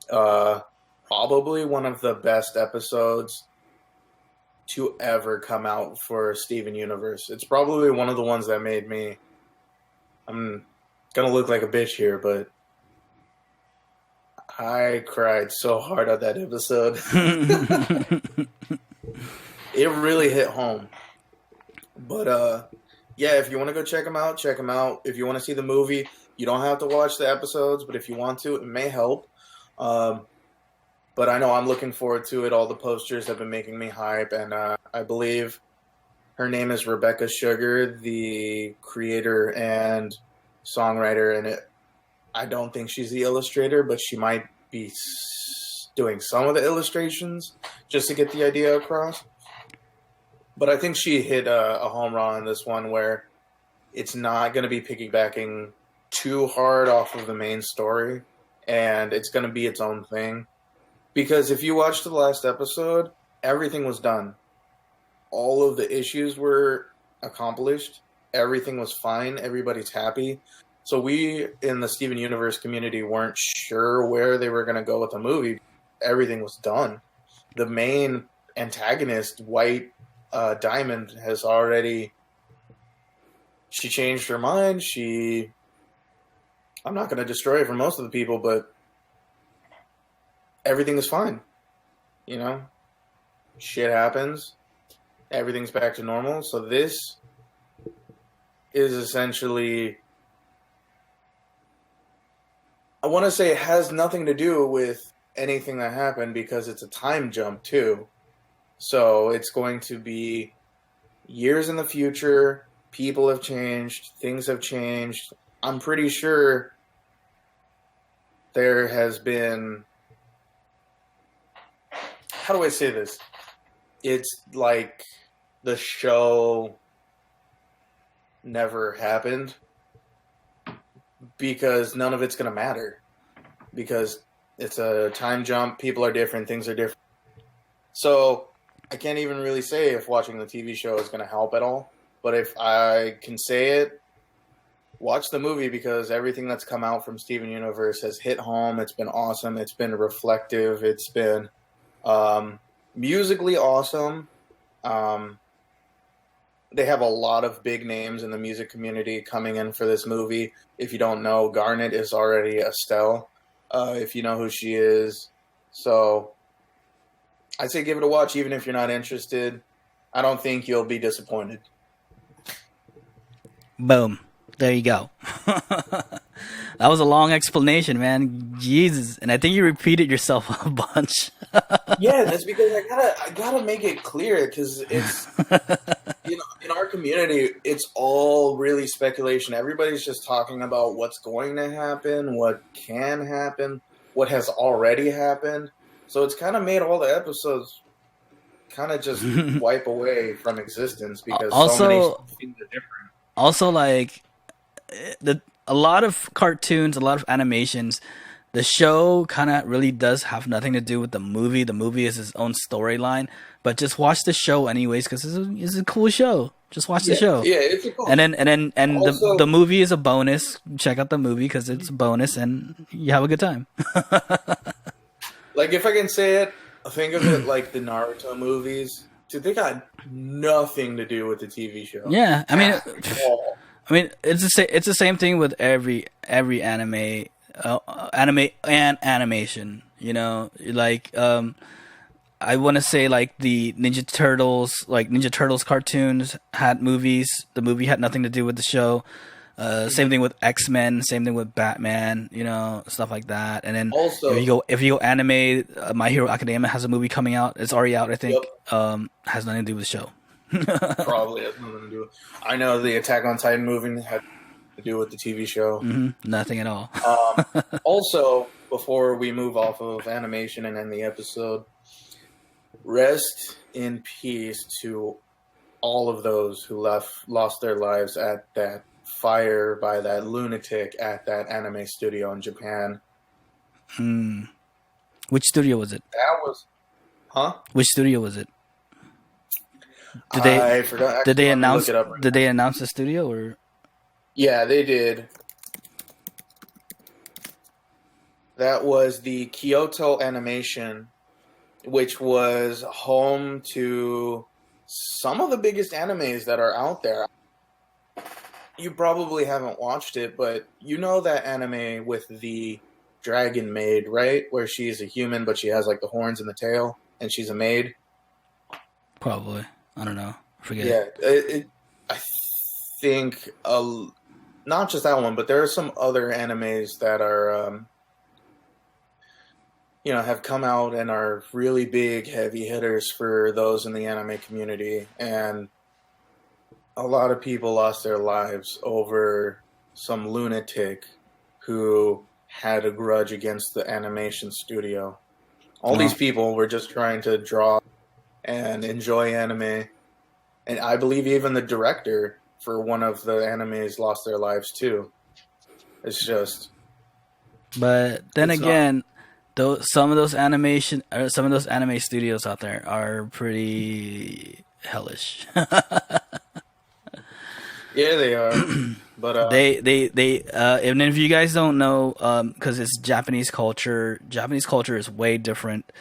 Speaker 1: Probably one of the best episodes to ever come out for Steven Universe. It's probably one of the ones that made me... I'm gonna look like a bitch here, but I cried so hard on that episode. It really hit home. But, yeah, if you want to go check them out, check them out. If you want to see the movie, you don't have to watch the episodes, but if you want to, it may help. But I know I'm looking forward to it. All the posters have been making me hype, and I believe her name is Rebecca Sugar, the creator and songwriter, and I don't think she's the illustrator, but she might be doing some of the illustrations just to get the idea across. But I think she hit a home run on this one where it's not going to be piggybacking too hard off of the main story, and it's going to be its own thing. Because if you watched the last episode, everything was done. All of the issues were accomplished. Everything was fine. Everybody's happy. So we, in the Steven Universe community, weren't sure where they were going to go with the movie. Everything was done. The main antagonist, White Diamond, has already... She changed her mind. I'm not going to destroy it for most of the people, but everything is fine. You know? Shit happens. Everything's back to normal. So this is essentially... I want to say it has nothing to do with anything that happened because it's a time jump too. So it's going to be years in the future. People have changed. Things have changed. I'm pretty sure there has been... How do I say this? It's like the show never happened. Because none of it's going to matter. Because it's a time jump. People are different. Things are different. So I can't even really say if watching the TV show is going to help at all. But if I can say it, watch the movie because everything that's come out from Steven Universe has hit home. It's been awesome. It's been reflective. It's been musically awesome. They have a lot of big names in the music community coming in for this movie. If you don't know, Garnet is already Estelle, if you know who she is. So I'd say give it a watch even if you're not interested. I don't think you'll be disappointed.
Speaker 2: Boom. There you go. That was a long explanation, man. Jesus. And I think you repeated yourself a bunch.
Speaker 1: Yeah, that's because I gotta make it clear because it's... in our community, it's all really speculation. Everybody's just talking about what's going to happen, what can happen, what has already happened. So it's kind of made all the episodes kind of just wipe away from existence because so many things are different.
Speaker 2: Also, like, a lot of cartoons, a lot of animations, the show kind of really does have nothing to do with the movie. The movie is its own storyline. But just watch the show anyways because it's a cool show. Just watch the show.
Speaker 1: Yeah, it's a cool.
Speaker 2: And also, the movie is a bonus. Check out the movie because it's a bonus and you have a good time.
Speaker 1: Like if I can say it, think of it like the Naruto movies. Dude, they got nothing to do with the TV show.
Speaker 2: Yeah, I mean, it's the same thing with every anime and animation. You know, like I want to say like the Ninja Turtles cartoons had movies. The movie had nothing to do with the show. Same thing with X-Men. Same thing with Batman. You know, stuff like that. And then also, if you go anime, My Hero Academia has a movie coming out. It's already out, I think. Yep. Has nothing to do with the show.
Speaker 1: Probably has nothing to do with... I know the Attack on Titan movie had to do with the TV show.
Speaker 2: Mm-hmm. Nothing at all.
Speaker 1: Also, before we move off of animation and end the episode, rest in peace to all of those who lost their lives at that fire by that lunatic at that anime studio in Japan.
Speaker 2: Which studio was it?
Speaker 1: That was... Huh?
Speaker 2: Which studio was it?
Speaker 1: I forgot.
Speaker 2: Did they announce the studio or?
Speaker 1: Yeah, they did. That was the Kyoto Animation, which was home to some of the biggest animes that are out there. You probably haven't watched it, but you know that anime with the dragon maid, right? Where she's a human, but she has like the horns and the tail, and she's a maid.
Speaker 2: Probably. I don't know. Forget
Speaker 1: it. I think not just that one, but there are some other animes that are, have come out and are really big, heavy hitters for those in the anime community. And a lot of people lost their lives over some lunatic who had a grudge against the animation studio. All these people were just trying to draw and enjoy anime. And I believe even the director for one of the animes lost their lives too. It's just...
Speaker 2: But then again, some of those anime studios out there are pretty hellish.
Speaker 1: Yeah, they are. But
Speaker 2: and if you guys don't know, because it's Japanese culture is way different.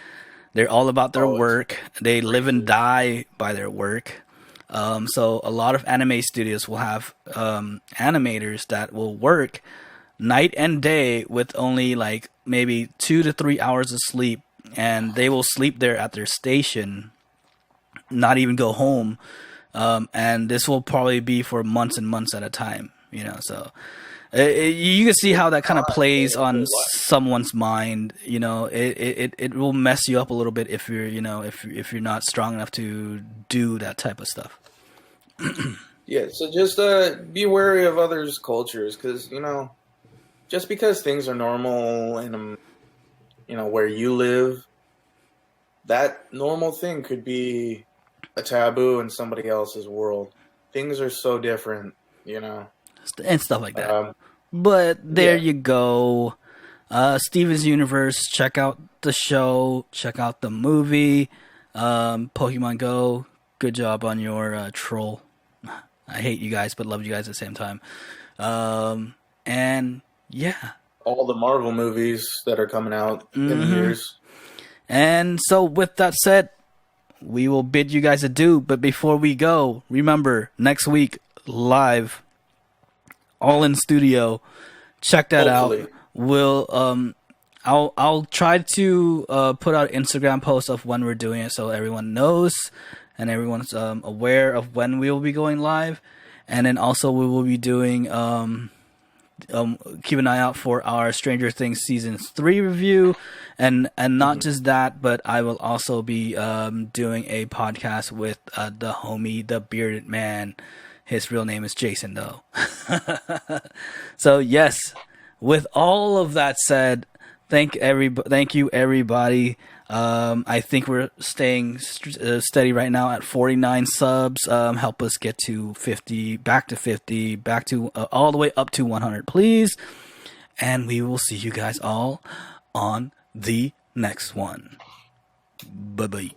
Speaker 2: They're all about their work. They live and die by their work. So a lot of anime studios will have animators that will work night and day with only like maybe 2 to 3 hours of sleep, and they will sleep there at their station, not even go home. And this will probably be for months and months at a time, you know. So you can see how that kind of plays on someone's mind. You know, it will mess you up a little bit if you're, you know, if you're not strong enough to do that type of stuff.
Speaker 1: Yeah, so just be wary of others' cultures, because, you know, just because things are normal in, you know, where you live, that normal thing could be a taboo in somebody else's world. Things are so different, you know,
Speaker 2: and stuff like that. But there you go. Steven's Universe. Check out the show. Check out the movie. Pokemon Go. Good job on your troll. I hate you guys, but love you guys at the same time. And yeah,
Speaker 1: all the Marvel movies that are coming out in the years.
Speaker 2: And so, with that said, we will bid you guys adieu. But before we go, remember, next week, live, all in studio. Check that out. We'll I'll try to put out Instagram posts of when we're doing it, so everyone knows and everyone's aware of when we will be going live. And then also we will be doing keep an eye out for our Stranger Things season 3 review, and not just that, but I will also be doing a podcast with the homie, the bearded man. His real name is Jason, though. So yes, with all of that said, thank you everybody. I think we're staying steady right now at 49 subs. Help us get to 50, back to 50, back to all the way up to 100, please. And we will see you guys all on the next one. Bye-bye.